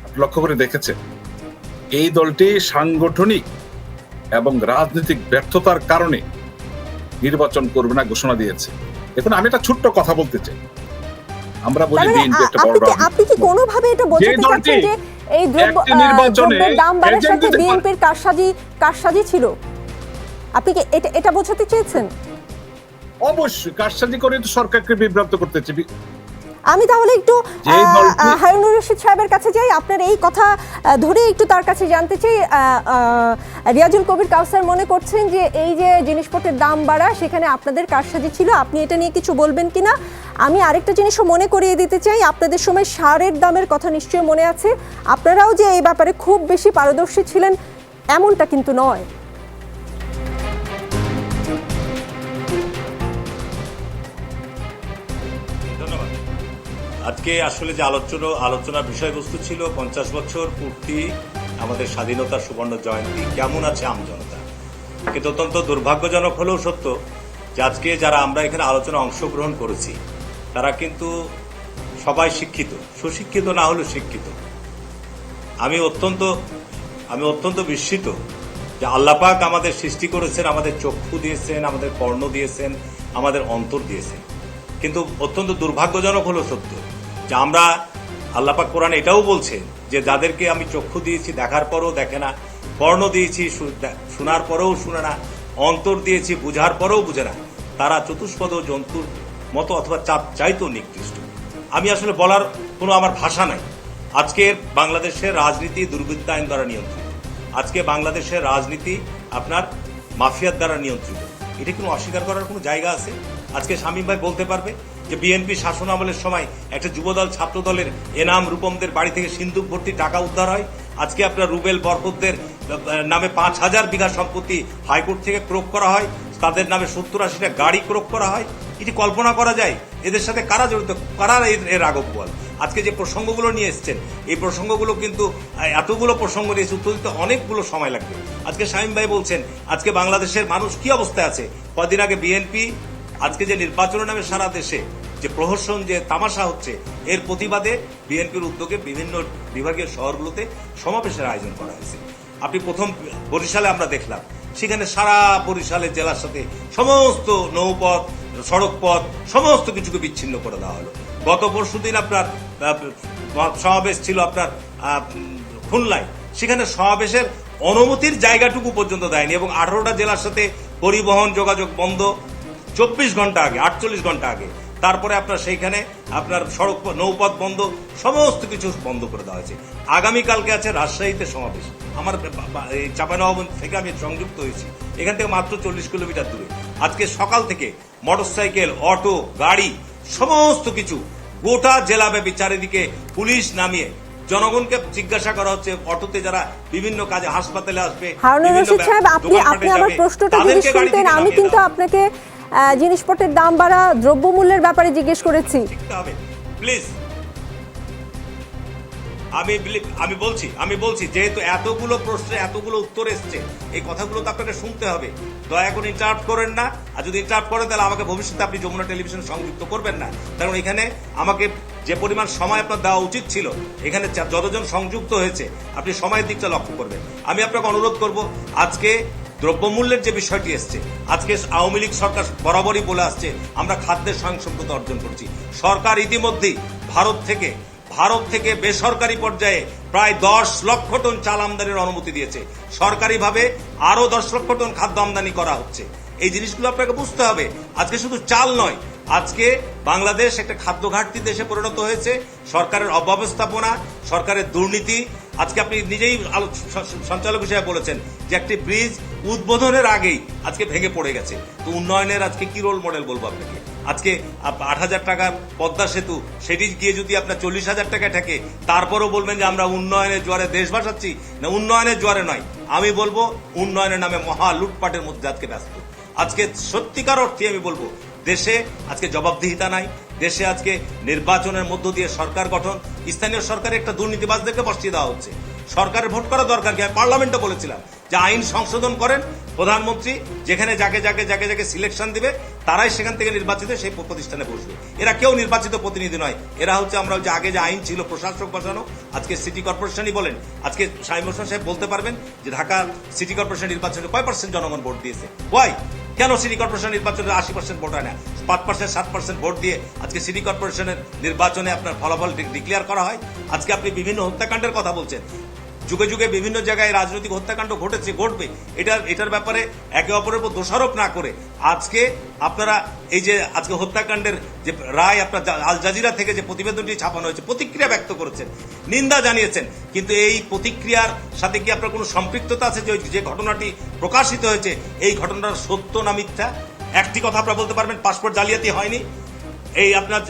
আপনি লক্ষ্য করে দেখেছেন এই দলটি সাংগঠনিক এবং রাজনৈতিক ব্যর্থতার কারণে নির্বাচন করবে না ঘোষণা দিয়েছে। দেখুন, আমি একটা ছোট্ট কথা বলতে চাই। আমরা বলি বিএনপি একটা বড় দল। আপনি কি কোনোভাবে এটা বোঝাতে চাচ্ছেন যে এই দ্রব্যের দাম বাড়ার সাথে বিএনপির কারসাজি ছিল? আপনি কি এটা বোঝাতে চেয়েছেন? অবশ্যই কারসাজি করে তো সরকারকে বিভ্রান্ত করতে চাই। আমি তাহলে একটু হারুনুর রশিদ সাহেবের কাছে যাই। আপনার এই কথা ধরে একটু তার কাছে জানতে চাই। রিয়াজুল কবির কাউসার মনে করছেন যে এই যে জিনিসপত্রের দাম বাড়া, সেখানে আপনাদের কারসাজি ছিল। আপনি এটা নিয়ে কিছু বলবেন কিনা? আমি আরেকটা জিনিসও মনে করিয়ে দিতে চাই, আপনাদের সময় সারের দামের কথা নিশ্চয়ই মনে আছে। আপনারাও যে এই ব্যাপারে খুব বেশি পারদর্শী ছিলেন এমনটা কিন্তু নয়। আজকে আসলে যে আলোচনার বিষয়বস্তু ছিল 50 বছর পূর্তি আমাদের স্বাধীনতার সুবর্ণ জয়ন্তী, কেমন আছে আমজনতা। কিন্তু অত্যন্ত দুর্ভাগ্যজনক হলেও সত্য যে আজকে যারা আমরা এখানে আলোচনা অংশগ্রহণ করেছি তারা কিন্তু সবাই শিক্ষিত, সুশিক্ষিত না হলেও শিক্ষিত। আমি অত্যন্ত বিস্মিত যে আল্লাহ পাক আমাদের সৃষ্টি করেছেন, আমাদের চক্ষু দিয়েছেন, আমাদের কর্ণ দিয়েছেন, আমাদের অন্তর দিয়েছেন। কিন্তু অত্যন্ত দুর্ভাগ্যজনক হলো সত্য যে আমরা, আল্লাহ পাক কোরআনে এটাও বলছেন যে যাদেরকে আমি চক্ষু দিয়েছি দেখার পরেও দেখে না, কর্ণ দিয়েছি শোনার পরেও শুনে না, অন্তর দিয়েছি বুঝার পরেও বুঝে না, তারা চতুষ্পদ জন্তুর মতো অথবা চাইতো নিকৃষ্ট। আমি আসলে বলার কোনো আমার ভাষা নাই। আজকে বাংলাদেশের রাজনীতি দুর্বৃত্তায়ন দ্বারা নিয়ন্ত্রিত, আজকে বাংলাদেশের রাজনীতি আপনার মাফিয়ার দ্বারা নিয়ন্ত্রিত। এটা কোনো অস্বীকার করার কোনো জায়গা আছে? আজকে শামীম ভাই বলতে পারবে যে বিএনপি শাসন আমলের সময় একটা যুবদল ছাত্রদলের এনাম রূপমদের বাড়ি থেকে সিন্দুক ভর্তি টাকা উদ্ধার হয়? আজকে আপনার রুবেল বরকতদের নামে 5,000 বিঘা সম্পত্তি হাইকোর্ট থেকে ক্রোক করা হয়, তাদের নামে 70-80টা গাড়ি ক্রোক করা হয়। এটি কল্পনা করা যায়? এদের সাথে কারা জড়িত, কারা এর আগব বল? আজকে যে প্রসঙ্গগুলো নিয়ে এসছেন, এই প্রসঙ্গগুলো কিন্তু এতগুলো প্রসঙ্গ নিয়ে উত্তর দিতে অনেকগুলো সময় লাগবে। আজকে শামীম ভাই বলছেন আজকে বাংলাদেশের মানুষ কি অবস্থায় আছে। কদিন আগে বিএনপি আজকে যে নির্বাচনের নামে সারা দেশে যে প্রহসন, যে তামাশা হচ্ছে, এর প্রতিবাদে বিএনপির উদ্যোগে বিভিন্ন বিভাগীয় শহরগুলোতে সমাবেশের আয়োজন করা হয়েছে। আপনি প্রথম বরিশালে আমরা দেখলাম, সেখানে সারা বরিশালের জেলার সাথে সমস্ত নৌপথ, সড়ক পথ সমস্ত কিছুকে বিচ্ছিন্ন করে দেওয়া হলো। গত পরশুদিন আপনার সমাবেশ ছিল আপনার খুলনায়, সেখানে সমাবেশের অনুমতির জায়গাটুকু পর্যন্ত দেয়নি এবং 18টা জেলার সাথে পরিবহন যোগাযোগ বন্ধ 24 ঘন্টা আগে, 48 ঘন্টা আগে। তারপরে আপনার সেইখানে আপনার সড়ক নৌপথ বন্ধ, সমস্ত কিছু বন্ধ করে দেওয়া হয়েছে। আগামীকালকে আছে রাজশাহীতে সমাবেশ। আমার চাঁপাইনবাবগঞ্জ থেকে আমি সংযুক্ত হয়েছি, এখান থেকে মাত্র 40 কিলোমিটার দূরে। আজকে সকাল থেকে মোটরসাইকেল, অটো, গাড়ি সমস্ত কিছু গোটা জেলাব্যাপী চারিদিকে পুলিশ নামিয়ে জনগণকে জিজ্ঞাসা করা হচ্ছে, অটোতে যারা বিভিন্ন কাজে হাসপাতালে আসবে। হারুনুর রশিদ সাহেব, আপনি আমার প্রশ্নটা যদি শুনতেন, আমি কিন্তু আপনাকে জিনিসপত্রের দাম বাড়া, দ্রব্যমূল্যের ব্যাপারে জিজ্ঞেস করেছি। প্লিজ, আমি বলছি যেহেতু এতগুলো প্রশ্নে এতগুলো উত্তর এসছে, এই কথাগুলো তো আপনাকে শুনতে হবে। দয়া করে ইন্টারাপ্ট করেন না, আর যদি ইন্টারাপ্ট করেন তাহলে আমাকে ভবিষ্যতে আপনি যমুনা টেলিভিশন সংযুক্ত করবেন না। কারণ এখানে আমাকে যে পরিমাণ সময় আপনার দেওয়া উচিত ছিল, এখানে যতজন সংযুক্ত হয়েছে আপনি সময়ের দিকটা লক্ষ্য করবেন। আমি আপনাকে অনুরোধ করব, আজকে দ্রব্যমূল্যের যে বিষয়টি এসছে, আজকে আওয়ামী লীগ সরকার বরাবরই বলে আসছে আমরা খাদ্যের স্বয়ংসম্পূর্ণতা অর্জন করছি। সরকার ইতিমধ্যেই ভারত থেকে বেসরকারি পর্যায়ে প্রায় 10 লক্ষ টন চাল আমদানির অনুমতি দিয়েছে। সরকারিভাবে আরো 10 লক্ষ টন খাদ্য আমদানি করা হচ্ছে। এই জিনিসগুলো আপনাকে বুঝতে হবে। আজকে শুধু চাল নয়, আজকে বাংলাদেশ একটা খাদ্য ঘাটতি দেশে পরিণত হয়েছে। সরকারের অব্যবস্থাপনা, সরকারের দুর্নীতি। আজকে আপনি নিজেই সঞ্চালক হিসেবে বলেছেন যে একটি ব্রিজ উদ্বোধনের আগেই আজকে ভেঙে পড়ে গেছে। তো উন্নয়নের আজকে কি রোল মডেল বলবো আপনাকে? আজকে 8,000 টাকার পদ্মা সেতু, সেটি গিয়ে যদি আপনার 40,000 টাকায় থাকে, তারপরও বলবেন যে আমরা উন্নয়নের জোয়ারে দেশ ভাসাচ্ছি। না, উন্নয়নের জোয়ারে নয়, আমি বলবো উন্নয়নের নামে মহা লুটপাটের মধ্যে আজকে ব্যস্ত। আজকে সত্যিকার অর্থে আমি বলবো দেশে আজকে জবাবদিহিতা নাই। দেশে আজকে নির্বাচনের মধ্য দিয়ে সরকার গঠন, স্থানীয় সরকারের একটা দুর্নীতিবাজদেরকে বসিয়ে দেওয়া হচ্ছে। সরকারের ভোট করা দরকার কি? আমি পার্লামেন্টে বলেছিলাম যে আইন সংশোধন করেন, প্রধানমন্ত্রী যেখানে যাকে সিলেকশন দিবে তারাই সেখান থেকে নির্বাচিত সেই প্রতিষ্ঠানে বসবে। এরা কেউ নির্বাচিত প্রতিনিধি নয়, এরা হচ্ছে আমরা যে আগে যে আইন ছিল প্রশাসক বসানো, আজকে সিটি কর্পোরেশনই বলেন। আজকে শামীম হোসেন সাহেব বলতে পারবেন যে ঢাকা সিটি কর্পোরেশন নির্বাচনে কয় % জনগণ ভোট দিয়েছে? ওয়াই? কেন সিটি কর্পোরেশন নির্বাচনে 80% ভোট হয় না? 5%, 7% ভোট দিয়ে আজকে সিটি কর্পোরেশনের নির্বাচনে আপনার ফলাফল ডিক্লেয়ার করা হয়। আজকে আপনি বিভিন্ন হত্যাকাণ্ডের কথা বলছেন। যুগে যুগে বিভিন্ন জায়গায় রাজনৈতিক হত্যাকাণ্ড ঘটেছে, ঘটবে। এটার ব্যাপারে একে অপরের উপর দোষারোপ না করে আজকে আপনারা এই যে আজকে হত্যাকাণ্ডের যে রায় আপনার আল জাজিরা থেকে যে প্রতিবেদনটি ছাপানো হয়েছে, প্রতিক্রিয়া ব্যক্ত করেছেন, নিন্দা জানিয়েছেন, কিন্তু এই প্রতিক্রিয়ার সাথে কি আপনার কোনো সম্পৃক্ততা আছে যে ঘটনাটি প্রকাশিত হয়েছে এই ঘটনার সত্য না মিথ্যা? একটি কথা আপনারা বলতে পারবেন, পাসপোর্ট জালিয়াতি হয়নি। এই আপনার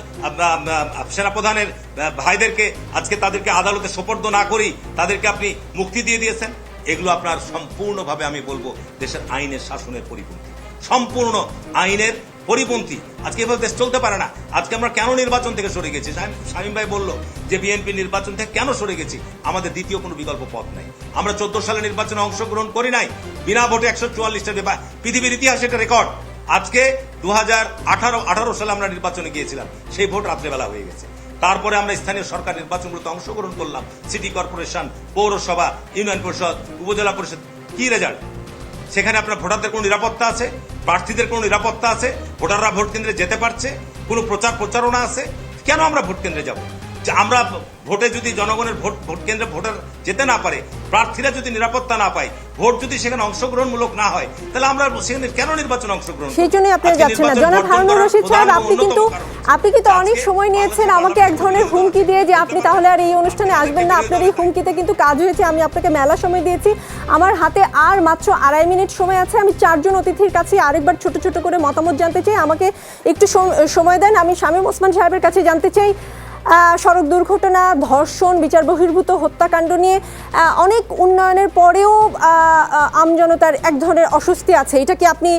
সেনাপ্রধানের ভাইদেরকে আজকে তাদেরকে আদালতে সোপর্দ না করেই তাদেরকে আপনি মুক্তি দিয়ে দিয়েছেন। এগুলো আপনার সম্পূর্ণভাবে আমি বলবো দেশের আইনের শাসনের পরিপন্থী, সম্পূর্ণ আইনের পরিপন্থী। আজকে এভাবে দেশ চলতে পারে না। আজকে আমরা কেন নির্বাচন থেকে সরে গেছি? শামীম ভাই বলল যে বিএনপি নির্বাচন থেকে কেন সরে গেছি? আমাদের দ্বিতীয় কোনো বিকল্প পথ নাই। আমরা 14 সালে নির্বাচনে অংশগ্রহণ করি নাই, বিনা ভোটে 144টা, পৃথিবীর ইতিহাসে এটা রেকর্ড। আজকে 2018 সালে আমরা নির্বাচনে গিয়েছিলাম, সেই ভোট রাত্রেবেলা হয়ে গেছে। তারপরে আমরা স্থানীয় সরকার নির্বাচনগুলোতে অংশগ্রহণ করলাম, সিটি কর্পোরেশন, পৌরসভা, ইউনিয়ন পরিষদ, উপজেলা পরিষদ। কি রেজাল্ট? সেখানে আপনার ভোটারদের কোনো নিরাপত্তা আছে? প্রার্থীদের কোনো নিরাপত্তা আছে? ভোটাররা ভোট কেন্দ্রে যেতে পারছে? কোনো প্রচারণা আছে? কেন আমরা ভোট কেন্দ্রে যাব? যে আমরা ভোটে যদি জনগণের ভোট কেন্দ্রে ভোটার যেতে না পারে, প্রার্থীরা যদি নিরাপত্তা না পায়, ভোট যদি সেখানে অংশগ্রহণমূলক না হয়, তাহলে আমরা সেখানে কেন নির্বাচনে অংশগ্রহণ করব? সেই জন্যই আপনারা যাচ্ছেন না। জনাব হারুনুর রশিদ সাহেব, আপনি কিন্তু অনেক সময় নিয়েছেন আমাকে এক ধরনের হুমকি দিয়ে যে আপনি তাহলে আর এই অনুষ্ঠানে আসবেন না। আপনার এই হুমকিতে কিন্তু কাজ হয়েছে। আমি আপনাকে মেলা সময় দিয়েছি, আমার হাতে আর মাত্র 2.5 মিনিট সময় আছে। আমি 4 জন অতিথির কাছে আরেকবার ছোট ছোট করে মতামত জানতে চাই। আমাকে একটু সময় দেন। আমি শামীম ওসমান সাহেবের কাছে জানতে চাই, সড়ক দুর্ঘটনা, ধর্ষণ, বিচার বহির্ভূত হত্যাকাণ্ড নিয়ে অনেক উন্নয়নের পরেও আমজনতার এক ধরনের অস্বস্তি আছে। এটা কি আপনি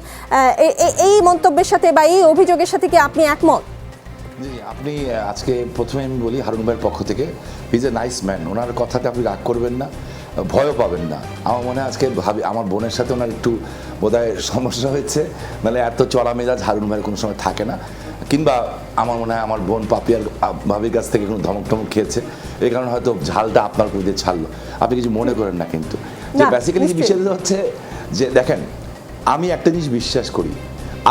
এই মন্তব্যের সাথে বা এই অভিযোগের সাথে কি আপনি একমত? জি, আপনি আজকে প্রথমে আমি বলি হারুন ভাইয়ের পক্ষ থেকে, he is a nice man. ওনার কথাতে আপনি রাগ করবেন না, ভয়ও পাবেন না। আমার মনে হয় আজকে ভাবি আমার বোনের সাথে ওনার একটু বোধহয় সমস্যা হয়েছে, মানে এত চড়া মেজাজ হারুন ভাইয়ের কোনো সময় থাকে না। কিংবা আমার মনে হয় আমার বোন পাপিয়ার ভাবির কাছ থেকে কোনো ধমক টমক খেয়েছে, এই কারণে হয়তো ঝালটা আপনার উপর দিয়ে ছাড়লো। আপনি কিছু মনে করেন না। কিন্তু যে বেসিক্যালি যে বিষয়টা হচ্ছে যে দেখেন, আমি একটা জিনিস বিশ্বাস করি,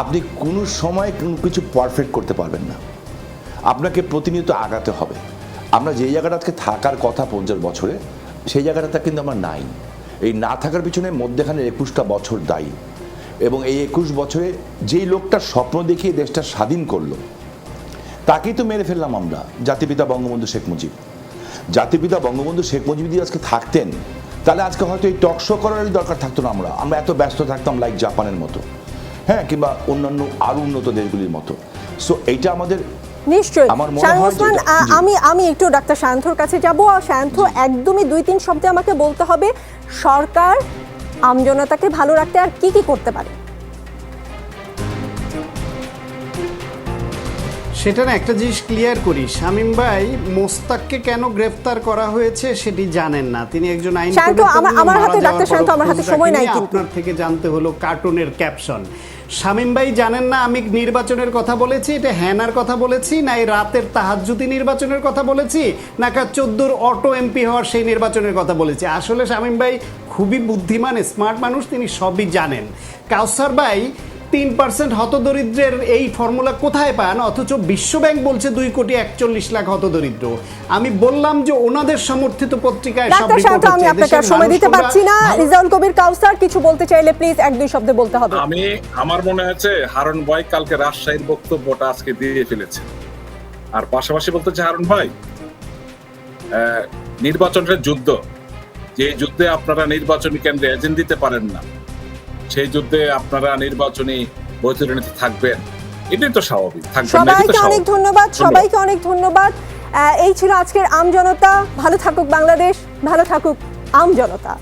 আপনি কোনো সময় কোনো কিছু পারফেক্ট করতে পারবেন না, আপনাকে প্রতিনিয়ত আগাতে হবে। আমরা যেই জায়গাটা আজকে থাকার কথা 50 বছরে, সেই জায়গাটা কিন্তু আমরা নাই। এই না থাকার পিছনে মধ্যেখানে 21টা বছর দায়ী। এবং এই 21 বছরে যেই লোকটা স্বপ্ন দেখিয়ে দেশটা স্বাধীন করলো, তাকেই তো মেরে ফেললাম আমরা, জাতিপিতা বঙ্গবন্ধু শেখ মুজিব। জাতিপিতা বঙ্গবন্ধু শেখ মুজিব যদি আজকে থাকতেন, তাহলে আজকে হয়তো এই টক শো করারই দরকার থাকতো না। আমরা এত ব্যস্ত থাকতাম লাইক জাপানের মতো, হ্যাঁ, কিংবা অন্যান্য আরো উন্নত দেশগুলির মতো। সো এইটা আমাদের নিশ্চয়ই। আমার মনে শামীম হয় ওসমান, আমি একটু ডাক্তার সায়ন্থর কাছে যাব। সায়ন্থ, একদমই 2-3 শব্দে আমাকে বলতে হবে সরকার আমজনতাকে ভালো রাখতে আর কি কি করতে পারে। সেটা না, একটা জিনিস ক্লিয়ার করি, শামীম ভাই মোস্তাককে কেন গ্রেফতার করা হয়েছে সেটি জানেন না। তিনি একজন আইন আমার হাতে ডাক্তার শান্ত, আমার হাতে সময় নাই, কিন্তু আপনার থেকে জানতে হলো কার্টুনের ক্যাপশন। শামীম ভাই জানেন না আমি নির্বাচনের কথা বলেছি, এটা হ্যানার কথা বলেছি, না এই রাতের তাহাজ্জুদি নির্বাচনের কথা বলেছি, না 14 অটো এমপি হওয়ার সেই নির্বাচনের কথা বলেছি। আসলে শামীম ভাই খুবই বুদ্ধিমান, স্মার্ট মানুষ, তিনি সবই জানেন। কাউসার ভাই 3% হতদরিদ্রের এই ফর্মুলা কোথায় পান, অথচ বিশ্বব্যাংক বলছে 2,41,00,000 হতদরিদ্র। আমি বললাম যে ওনাদের সমর্থিত পত্রিকায় সব রিপোর্ট হচ্ছে। আমি আপনাকে সময় দিতে পারছি না। রিজাউল কবির কাউসার, কিছু বলতে চাইলে প্লিজ 1-2 শব্দে বলতে হবে। আমার মনে হচ্ছে হারুন ভাই কালকে রাজশাহীর বক্তব্যটা আজকে দিয়ে ফেলেছে। আর পাশাপাশি বলতে চাই হারুন ভাই, নির্বাচনের যুদ্ধ, যে যুদ্ধে আপনারা নির্বাচনী কেন্দ্রে এজেন্ট দিতে পারেন না, সেই যুদ্ধে আপনারা নির্বাচনী বৈতরণীতে থাকবেন, এটাই তো স্বাভাবিক। সবাইকে অনেক ধন্যবাদ, সবাইকে অনেক ধন্যবাদ। এই ছিল আজকের আমজনতা। ভালো থাকুক বাংলাদেশ, ভালো থাকুক আমজনতা।